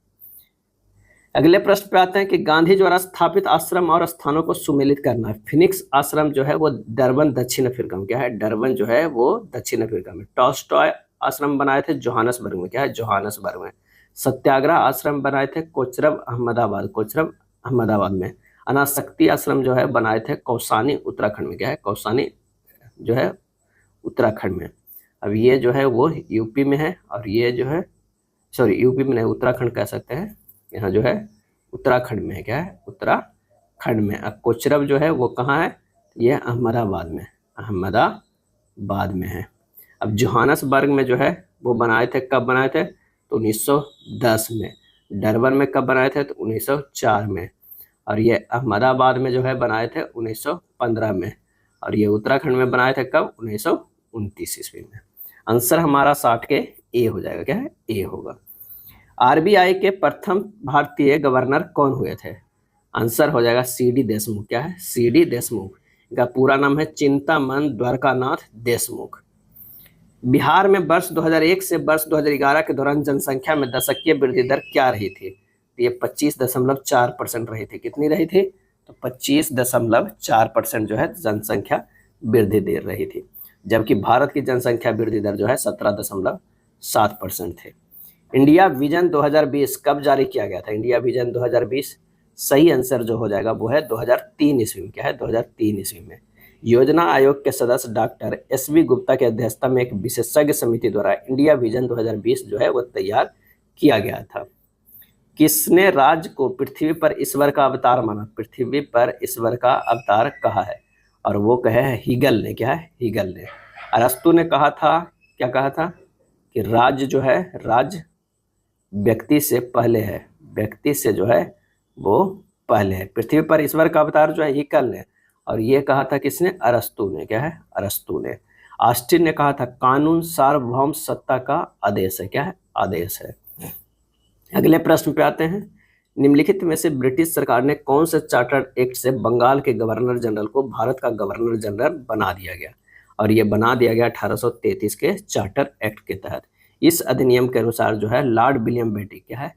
अगले प्रश्न पे आते हैं कि गांधी द्वारा स्थापित आश्रम और स्थानों को सुमेलित करना। फिनिक्स आश्रम जो है वो डरबन दक्षिण अफ्रीका में, क्या है, डरबन जो है वो दक्षिण अफ्रीका में। टॉल्स्टॉय आश्रम बनाए थे जोहानसबर्ग में, क्या है, जोहानसबर्ग में। सत्याग्रह आश्रम बनाए थे कोचरब अहमदाबाद, कोचरब अहमदाबाद में। अनासक्ति आश्रम जो है बनाए थे कौसानी उत्तराखंड में, क्या है, कौसानी जो है उत्तराखंड में। अब ये जो है वो यूपी में है, और ये जो है, सॉरी यूपी में नहीं, उत्तराखंड कह सकते हैं, यहाँ जो है उत्तराखंड में है। क्या है, उत्तराखंड में। अब कोचरब जो है वो कहाँ है, ये अहमदाबाद में, अहमदाबाद में है। अब जोहानसबर्ग में जो है वो बनाए थे, कब बनाए थे, तो 1910 में। डरबन में कब बनाए थे, तो 1904 में। और ये अहमदाबाद में जो है बनाए थे 1915 में। और ये उत्तराखंड में बनाए थे कब, 1929 ईस्वी में। आंसर हमारा 60 के ए हो जाएगा। क्या है, ए होगा। आरबीआई के प्रथम भारतीय गवर्नर कौन हुए थे, आंसर हो जाएगा सीडी देशमुख। क्या है, सीडी देशमुख। इनका पूरा नाम है चिंतामन द्वारकानाथ देशमुख। बिहार में वर्ष 2001 से वर्ष 2011 के दौरान जनसंख्या में दशकीय वृद्धि दर क्या रही थी, तो ये 25.4% रही थी। कितनी रही थी, तो 25.4% जो है जनसंख्या वृद्धि दर रही थी, जबकि भारत की जनसंख्या वृद्धि दर जो है 17.7% थे। इंडिया विजन 2020 कब जारी किया गया था, इंडिया विजन 2020, सही आंसर जो हो जाएगा वो है 2003 ईस्वी में। क्या है, 2003 ईस्वी में। योजना आयोग के सदस्य डॉक्टर एस.वी. गुप्ता की अध्यक्षता में एक विशेषज्ञ समिति द्वारा इंडिया विजन 2020 जो है वो तैयार किया गया था। किसने राज्य को पृथ्वी पर ईश्वर का अवतार माना, पृथ्वी पर ईश्वर का अवतार कहा है, और वो कहे है हीगल ने। क्या है, हीगल ने। अरस्तु ने कहा था, क्या कहा था, कि राज्य जो है, राज्य व्यक्ति से पहले है, व्यक्ति से जो है वो पहले है। पृथ्वी पर ईश्वर का अवतार जो है हीकल ने, और ये कहा था किसने, अरस्तु ने। क्या है, अरस्तु ने। ऑस्टिन ने कहा था कानून सार्वभौम सत्ता का आदेश है। क्या है, आदेश है। अगले प्रश्न पे आते हैं। निम्नलिखित में से ब्रिटिश सरकार ने कौन से चार्टर्ड एक्ट से बंगाल के गवर्नर जनरल को भारत का गवर्नर जनरल बना दिया गया, और ये बना दिया गया 1833 के चार्टर एक्ट के तहत। इस अधिनियम के अनुसार जो है लॉर्ड विलियम बेटिक, क्या है,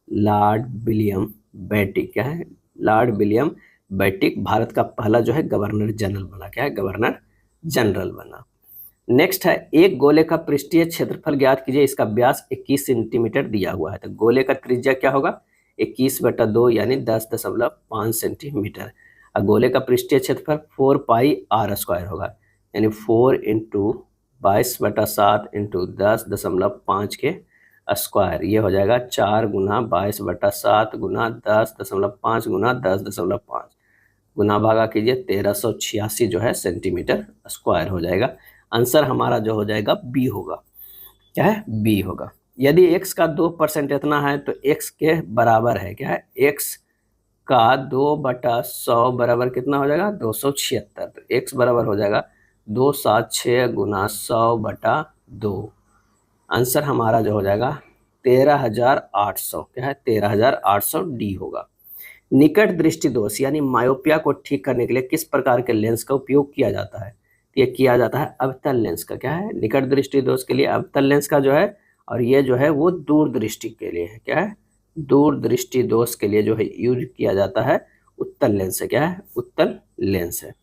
लॉर्ड विलियम बेटिक, क्या है, लॉर्ड विलियम बेटिक भारत का पहला जो है गवर्नर जनरल बना। क्या है, गवर्नर जनरल बना। नेक्स्ट है, एक गोले का पृष्ठीय क्षेत्रफल ज्ञात कीजिए, इसका व्यास 21 सेंटीमीटर दिया हुआ है। तो गोले का त्रिज्या क्या होगा, 21/2 यानी 10.5 सेंटीमीटर। और गोले का पृष्ठीय क्षेत्रफल 4πr² होगा, यानी 4 × 22/7 × 10.5 के स्क्वायर। ये हो जाएगा 4 × 22/7 × 10.5 × 10.5 गुना भागा कीजिए 1386 जो है सेंटीमीटर स्क्वायर हो जाएगा। आंसर हमारा जो हो जाएगा बी होगा। क्या है, बी होगा। यदि x का 2% इतना है तो x के बराबर है। क्या है, x का 2/100 बराबर कितना हो जाएगा, 276। तो x बराबर हो जाएगा 276 × 100/2। आंसर हमारा जो हो जाएगा 13,800। क्या है, 13,800 डी होगा। निकट दृष्टि दोष यानी मायोपिया को ठीक करने के लिए किस प्रकार के लेंस का उपयोग किया जाता है, ये किया जाता है अवतल लेंस का। क्या है, निकट दृष्टि दोष के लिए अवतल लेंस का जो है, और ये जो है वो दूर दृष्टि के लिए है। क्या है, दूर दृष्टि दोष के लिए जो है यूज किया जाता है उत्तल लेंस है। क्या है, उत्तल लेंस है।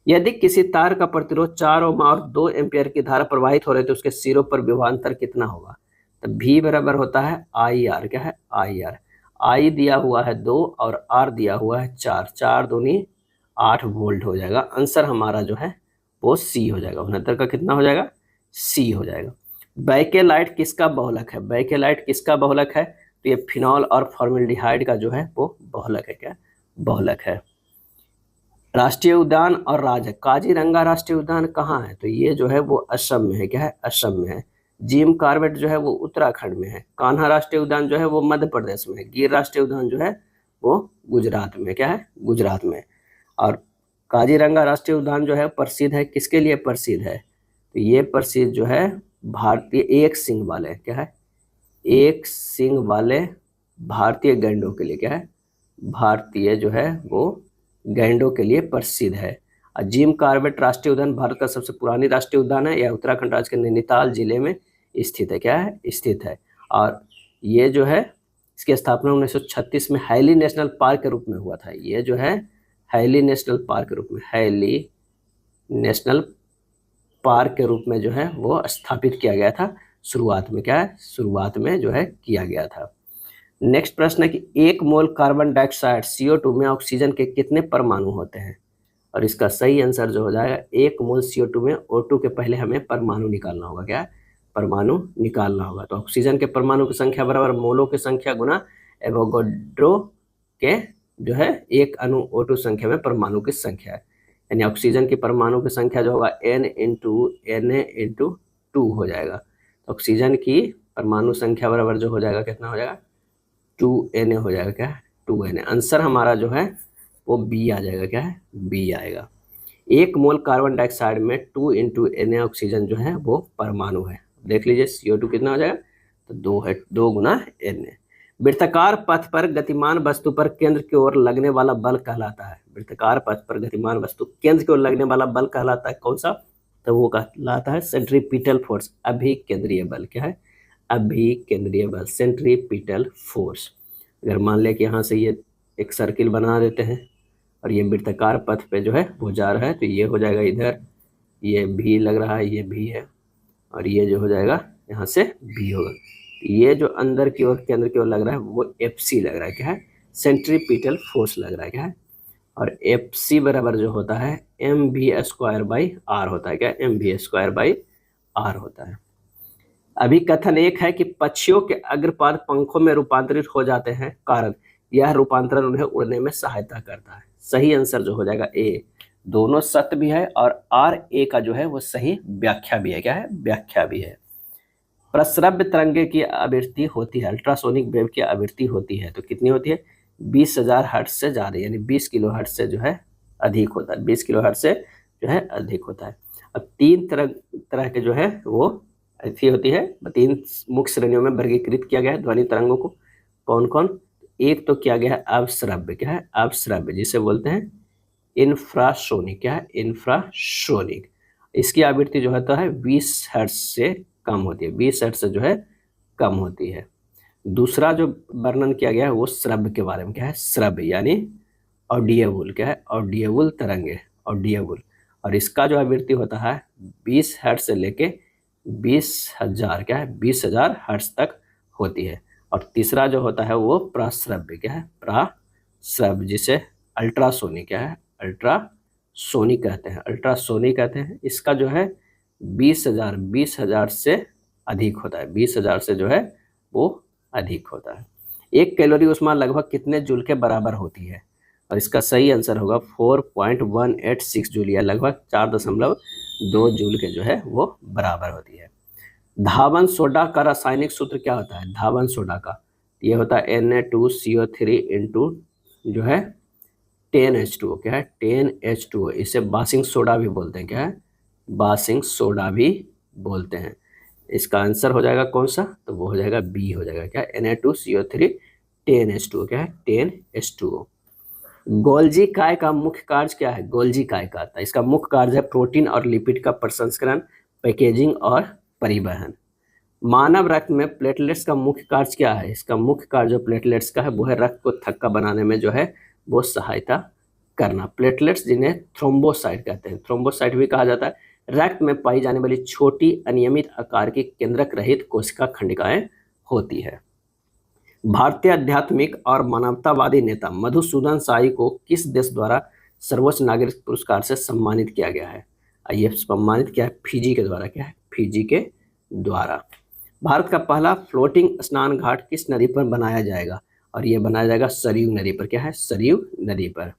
यदि किसी तार का प्रतिरोध 4 ओम और 2 एम्पियर की धारा प्रवाहित हो रही है तो उसके सिरों पर विभवांतर कितना होगा, तो V बराबर होता है IR। क्या है, IR। I दिया हुआ है 2 और R दिया हुआ है 4, 4 दूनी 8 वोल्ट हो जाएगा। आंसर हमारा जो है वो C हो जाएगा। 69 का कितना हो जाएगा, C हो जाएगा। बैकेलाइट किसका बहुलक है, बैकेलाइट किसका बहुलक है, तो ये फिनॉल और फॉर्मल्डिहाइड का जो है वो बहुलक है। क्या, बहुलक है। राष्ट्रीय उद्यान और राज्य, काजीरंगा राष्ट्रीय उद्यान कहाँ है, तो ये जो है वो असम में है। क्या है, असम में है। जिम कॉर्बेट जो है वो उत्तराखंड में है। कान्हा राष्ट्रीय उद्यान जो है वो मध्य प्रदेश में है। गिर राष्ट्रीय उद्यान जो है वो गुजरात में, क्या है, गुजरात में। और काजीरंगा राष्ट्रीय उद्यान जो है प्रसिद्ध है, किसके लिए प्रसिद्ध है, तो ये प्रसिद्ध जो है भारतीय एक सींग वाले, क्या है, एक सींग वाले भारतीय गैंडों के लिए, क्या है, भारतीय जो है वो गैंडों के लिए प्रसिद्ध है। और जिम कॉर्बेट राष्ट्रीय उद्यान भारत का सबसे पुरानी राष्ट्रीय उद्यान है। यह उत्तराखंड राज्य के नैनीताल जिले में स्थित है, क्या है, स्थित है। और ये जो है इसकी स्थापना 1936 में हैली नेशनल पार्क के रूप में हुआ था। ये जो है हैली नेशनल पार्क के रूप में, हैली नेशनल पार्क के रूप में जो है वो स्थापित किया गया था शुरुआत में, क्या है, शुरुआत में जो है किया गया था। नेक्स्ट प्रश्न है कि एक मोल कार्बन डाइऑक्साइड CO2 में ऑक्सीजन के कितने परमाणु होते हैं, और इसका सही आंसर जो हो जाएगा, एक मोल CO2 में O2 के पहले हमें परमाणु निकालना होगा, क्या है, परमाणु निकालना होगा। तो ऑक्सीजन के परमाणु की संख्या बराबर मोलों की संख्या गुना एवोगाड्रो के जो है एक अणु O2 संख्या में परमाणु की संख्या है। यानी ऑक्सीजन की परमाणु की संख्या जो होगा N × Na/2 हो जाएगा। तो ऑक्सीजन की परमाणु संख्या बराबर जो हो जाएगा, कितना हो जाएगा, 2Na हो जाएगा, क्या है, 2Na। आंसर हमारा जो है वो B आ जाएगा, क्या है, B आएगा। एक मोल कार्बन डाइऑक्साइड में 2 × Na ऑक्सीजन जो है वो परमाणु है। देख लीजिए CO2 कितना हो जाएगा, तो 2 है, 2 × Na। वृत्ताकार पथ पर गतिमान वस्तु पर केंद्र की ओर लगने वाला बल कहलाता है। वृत्ताकार पथ पर गतिमान वस्तु केंद्र की ओर लगने वाला बल कहलाता है कौन सा, तो वो कहलाता है सेंट्रीपिटल फोर्स, अभिकेंद्रीय बल, क्या है, अभिकेंद्रीय बल, सेंट्रीपिटल फोर्स। अगर मान लें कि यहाँ से ये एक सर्किल बना देते हैं और ये वृत्ताकार पथ पे जो है वो जा रहा है, तो ये हो जाएगा इधर, ये भी लग रहा है, ये भी है, और ये जो हो जाएगा यहाँ से भी होगा। ये जो अंदर की ओर केंद्र की ओर लग रहा है वो FC लग रहा है, क्या है, सेंट्रीपिटल फोर्स लग रहा है, क्या है। और FC बराबर जो होता है mv²/r होता है, क्या, mv²/r होता है। अभी कथन एक है कि पक्षियों के अग्रपाद पंखों में रूपांतरित हो जाते हैं, कारण यह रूपांतरण उन्हें उड़ने में सहायता करता है। सही आंसर जो हो जाएगा A। दोनों सत्य भी है और RA का जो है वो सही व्याख्या भी है, क्या है, व्याख्या भी है। प्रस्रव्य तरंगे की आवृत्ति होती है, अल्ट्रासोनिक वेव की आवृत्ति होती है, तो कितनी होती है, 20,000 हर्ट्ज से ज़्यादा, यानी 20 किलो हर्ट्ज से जो है अधिक होता है, 20 किलो हर्ट्ज से जो है अधिक होता है। अब तीन तरह के जो है वो ऐसी होती है, 3 मुख्य श्रेणियों में वर्गीकृत किया गया है ध्वनि तरंगों को। कौन कौन, एक तो किया गया है अवश्रव्य, क्या है, अवश्रव्य, जिसे बोलते हैं इंफ्रासोनिक, क्या है, इंफ्रासोनिक। इसकी आवृत्ति जो होता है 20 हर्ट्ज से कम होती है, 20 हर्ट्ज से जो है कम होती है। दूसरा जो वर्णन किया गया है वो श्रव्य के बारे में, क्या है, श्रव्य यानी ऑडिएबल, क्या है, ऑडिएबल तरंगे, ऑडिएबल। और इसका जो आवृत्ति होता है 20 हर्ट्ज से लेके 20,000, क्या है, 20,000 हर्ट्ज तक होती है। और तीसरा जो होता है वो प्रश्रव्य, क्या है, प्रश्रव्य, जिसे अल्ट्रासोनिक, क्या है, अल्ट्रासोनिक कहते हैं, अल्ट्रासोनिक कहते हैं। इसका जो है 20,000 से अधिक होता है, 20,000 से जो है वो अधिक होता है। 1 कैलोरी ऊष्मा लगभग कितने जूल के बराबर होती है, और इसका सही आंसर होगा 4.186 जूल, या लगभग 4.2 जूल के जो है वो बराबर होती है। धावन सोडा का रासायनिक सूत्र क्या होता है, धावन सोडा का, ये होता है Na2CO3 इंटू जो है 10H2O, क्या है, 10H2O। इसे बासिंग सोडा भी बोलते हैं, क्या है, बासिंग सोडा भी बोलते हैं। इसका आंसर हो जाएगा कौन सा, तो वो हो जाएगा B हो जाएगा, क्या, Na2CO3 10H2O, क्या है, 10H2O। गोल्जी काय का मुख्य कार्य क्या है, गोल्जी काय का आता है, इसका मुख्य कार्य है प्रोटीन और लिपिड का प्रसंस्करण, पैकेजिंग और परिवहन। मानव रक्त में प्लेटलेट्स का मुख्य कार्य क्या है, इसका मुख्य कार्य जो प्लेटलेट्स का है वो है रक्त को थक्का बनाने में जो है वो सहायता करना। प्लेटलेट्स जिन्हें थ्रोम्बोसाइट कहते हैं, थ्रोम्बोसाइट भी कहा जाता है, रक्त में पाई जाने वाली छोटी अनियमित आकार की केंद्रक रहित कोशिका खंडिकाएं होती है। भारतीय आध्यात्मिक और मानवतावादी नेता मधुसूदन शाही को किस देश द्वारा सर्वोच्च नागरिक पुरस्कार से सम्मानित किया गया है, ये सम्मानित किया है फिजी के द्वारा, क्या है, फिजी के द्वारा। भारत का पहला फ्लोटिंग स्नान घाट किस नदी पर बनाया जाएगा, और यह बनाया जाएगा सरयू नदी पर, क्या है, सरयू नदी पर।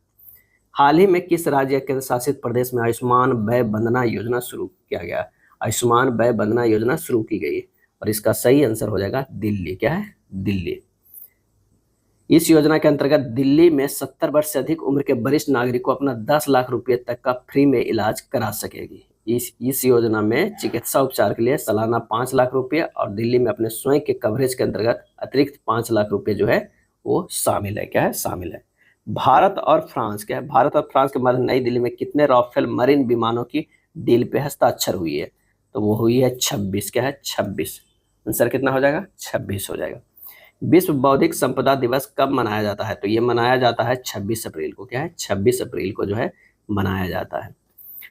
हाल ही में किस राज्य केंद्र शासित प्रदेश में आयुष्मान वय वंदना योजना शुरू किया गया, आयुष्मान वय वंदना योजना शुरू की गई, और इसका सही आंसर हो जाएगा दिल्ली। क्या है? दिल्ली। इस योजना के अंतर्गत दिल्ली में 70 वर्ष से अधिक उम्र के वरिष्ठ नागरिक को अपना 10 लाख रुपए तक का फ्री में इलाज करा सकेगी। इस योजना में चिकित्सा उपचार के लिए सालाना 5 लाख रुपए और दिल्ली में अपने स्वयं के कवरेज के अंतर्गत अतिरिक्त 5 लाख रुपए जो है वो शामिल है। क्या है? शामिल है। भारत और फ्रांस, क्या है? भारत और फ्रांस के मध्य नई दिल्ली में कितने राफेल मरीन विमानों की डील पे हस्ताक्षर हुई है? तो वो हुई है 26। क्या है? 26। आंसर कितना हो जाएगा? 26 हो जाएगा। विश्व बौद्धिक संपदा दिवस कब मनाया जाता है? तो ये मनाया जाता है 26 अप्रैल को। क्या है? 26 अप्रैल को जो है मनाया जाता है।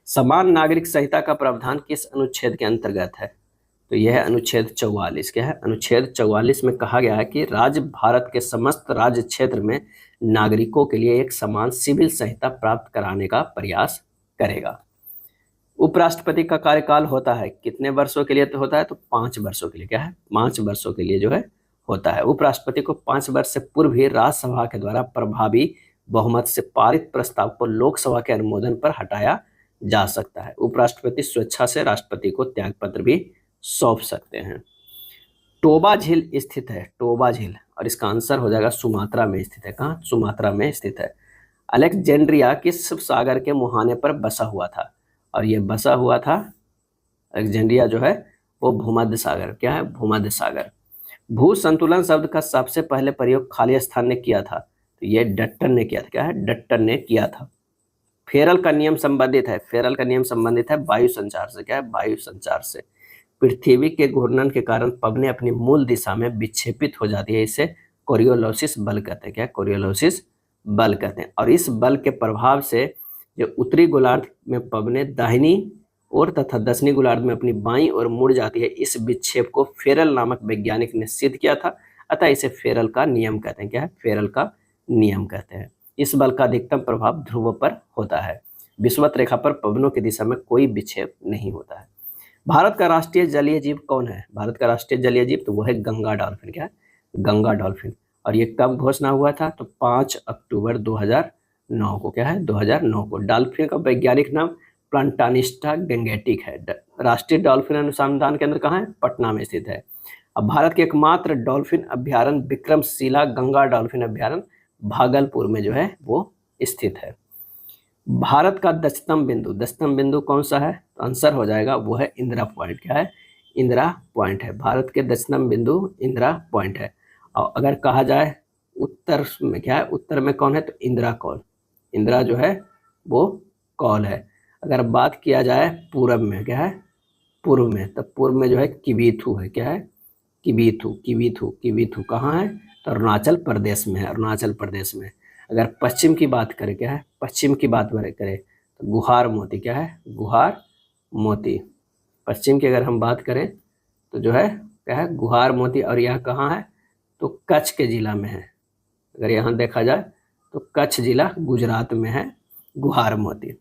समान नागरिक संहिता का प्रावधान किस अनुच्छेद के अंतर्गत है? तो यह है अनुच्छेद 44। क्या है? अनुच्छेद 44 में कहा गया है कि राज्य भारत के समस्त राज्य क्षेत्र में नागरिकों के लिए एक समान सिविल संहिता प्राप्त कराने का प्रयास करेगा। उपराष्ट्रपति का कार्यकाल होता है कितने वर्षों के लिए? तो होता है तो 5 वर्षों के लिए। क्या है? 5 वर्षों के लिए जो है होता है। उपराष्ट्रपति को 5 वर्ष से पूर्व ही राज्यसभा के द्वारा प्रभावी बहुमत से पारित प्रस्ताव को लोकसभा के अनुमोदन पर हटाया जा सकता है। उपराष्ट्रपति स्वेच्छा से राष्ट्रपति को त्यागपत्र भी सौंप सकते हैं। टोबा झील स्थित है, टोबा झील, और इसका आंसर हो जाएगा सुमात्रा में स्थित है। कहाँ? सुमात्रा में स्थित है। अलेक्जेंड्रिया किस सागर के मुहाने पर बसा हुआ था? और ये बसा हुआ था, अलेक्जेंड्रिया जो है वो भूमध्य सागर। क्या है? भूमध्य सागर। भू संतुलन शब्द का सबसे पहले प्रयोग खाली स्थान ने किया था? तो ये डट्टन ने किया था। क्या है? डट्टन ने किया था। फेरल का नियम संबंधित है, फेरल का नियम संबंधित है वायु संचार से। क्या है? वायु संचार से। पृथ्वी के घूर्णन के कारण पवनें अपनी मूल दिशा में विक्षेपित हो जाती है, इसे कोरियोलिसिस बल कहते हैं। क्या? कोरियोलिसिस बल कहते हैं। और इस बल के प्रभाव से जो उत्तरी गोलार्ध में पवनें दाहिनी ओर तथा दक्षिणी गोलार्ध में अपनी बाईं ओर मुड़ जाती है, इस विक्षेप को फेरल नामक वैज्ञानिक ने सिद्ध किया था, अतः इसे फेरल का नियम कहते हैं। क्या है? फेरल का नियम कहते हैं। इस बल का अधिकतम प्रभाव ध्रुवों पर होता है। विषुवत रेखा पर पवनों की दिशा में कोई विक्षेप नहीं होता है। भारत का राष्ट्रीय जलीय जीव कौन है? भारत का राष्ट्रीय जलीय जीव तो वो है गंगा डॉल्फिन। क्या है? गंगा डॉल्फिन। और ये कब घोषणा हुआ था? तो 5 अक्टूबर 2009 को। क्या है? 2009 को। डॉल्फिन का वैज्ञानिक नाम प्लांटानिस्टा गैंगेटिक है। राष्ट्रीय डॉल्फिन अनुसंधान केंद्र कहाँ है? पटना में स्थित है। अब भारत के एकमात्र डॉल्फिन अभ्यारण्य विक्रमशिला गंगा डॉल्फिन अभ्यारण्य भागलपुर में जो है वो स्थित है। भारत का दक्षिणतम बिंदु, दक्षिणतम बिंदु कौन सा है? तो आंसर हो जाएगा वो है इंदिरा पॉइंट। क्या है? इंदिरा पॉइंट है। भारत के दक्षिणतम बिंदु इंदिरा पॉइंट है। और अगर कहा जाए उत्तर में, क्या है? उत्तर में कौन है? तो इंदिरा कौल। इंदिरा जो है वो कौल है। अगर बात किया जाए पूरब में, क्या है? पूर्व में, तो पूर्व में जो है किबीथू है। क्या है? किबीथू। किबीथू। किबीथू कहाँ है? तो अरुणाचल प्रदेश में है। अरुणाचल प्रदेश में। अगर पश्चिम की बात करें, क्या है? पश्चिम की बात करें तो गुहार मोती। क्या है? गुहार मोती। पश्चिम की अगर हम बात करें तो जो है क्या है? गुहार मोती। और यह कहाँ है? तो कच्छ के जिला में है। अगर यहाँ देखा जाए तो कच्छ जिला गुजरात में है गुहार मोती।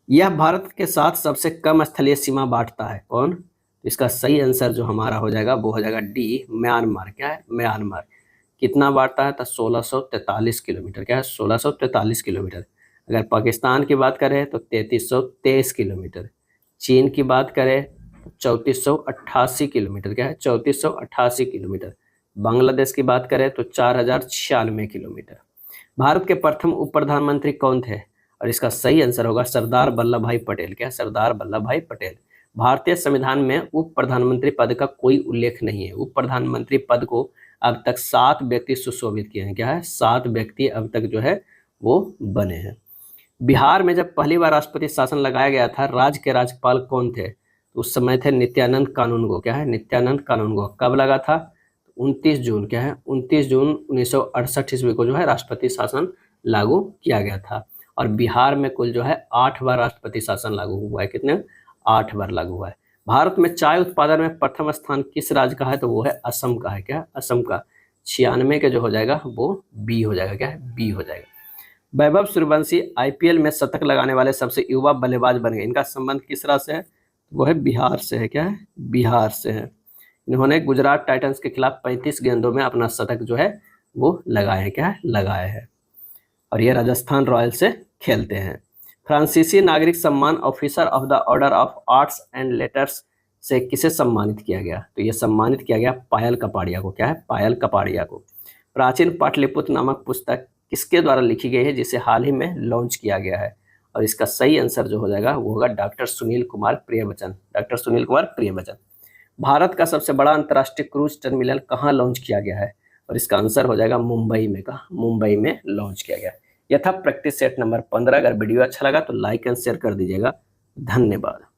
यह भारत के साथ सबसे कम स्थलीय सीमा बांटता है। कौन? इसका सही आंसर जो हमारा हो जाएगा वो हो जाएगा डी, म्यांमार। क्या है? म्यांमार। कितना बांटता है? तो 1643 किलोमीटर। क्या है? 1643 किलोमीटर। अगर पाकिस्तान की बात करें तो 3323 किलोमीटर। चीन की बात करें तो 3488 किलोमीटर। क्या है? 3488 किलोमीटर। बांग्लादेश की बात करें तो 4096 किलोमीटर। भारत के प्रथम उप प्रधानमंत्री कौन थे? और इसका सही आंसर होगा सरदार वल्लभ भाई पटेल। क्या? सरदार वल्लभ भाई पटेल। भारतीय संविधान में उप प्रधानमंत्री पद का कोई उल्लेख नहीं है। उप प्रधानमंत्री पद को अब तक 7 व्यक्ति सुशोभित किए हैं। क्या है? 7 व्यक्ति अब तक जो है वो बने हैं। बिहार में जब पहली बार राष्ट्रपति शासन लगाया गया था, राज्य के राज्यपाल कौन थे? तो उस समय थे नित्यानंद कानूनगो। क्या है? नित्यानंद कानूनगो। कब लगा था? 29 जून। क्या है? 29 जून 1968 ईस्वी को जो है राष्ट्रपति शासन लागू किया गया था। और बिहार में कुल जो है 8 बार राष्ट्रपति शासन लागू हुआ है। कितने? 8 बार लागू हुआ है। भारत में चाय उत्पादन में प्रथम स्थान किस राज्य का है? तो वो है असम का है। क्या? असम का। 96 के जो हो जाएगा वो बी हो जाएगा। क्या है? बी हो जाएगा। वैभव सूर्यवंशी आईपीएल में शतक लगाने वाले सबसे युवा बल्लेबाज बन गए। इनका संबंध किस राज्य से है? वो है बिहार से है। क्या है? बिहार से है। इन्होंने गुजरात टाइटंस के खिलाफ 35 गेंदों में अपना शतक जो है वो लगाए हैं। क्या है? लगाए हैं। और ये राजस्थान रॉयल्स से खेलते हैं। फ्रांसीसी नागरिक सम्मान officer of the order of arts and letters से किसे सम्मानित किया गया? तो ये सम्मानित किया गया पायल कपाड़िया को। क्या है? पायल कपाड़िया को। प्राचीन पाटलिपुत्र नामक पुस्तक किसके द्वारा लिखी गई है, जिसे हाल ही में लॉन्च किया गया है? और इसका सही आंसर जो हो जाएगा वो होगा डॉक्टर सुनील कुमार प्रियवचन। डॉक्टर सुनील कुमार प्रियवचन। भारत का सबसे बड़ा अंतर्राष्ट्रीय क्रूज टर्मिनल कहाँ लॉन्च किया गया है? और इसका आंसर हो जाएगा मुंबई में। कहा? मुंबई में लॉन्च किया गया। यह था प्रैक्टिस सेट नंबर 15। अगर वीडियो अच्छा लगा तो लाइक एंड शेयर कर दीजिएगा। धन्यवाद।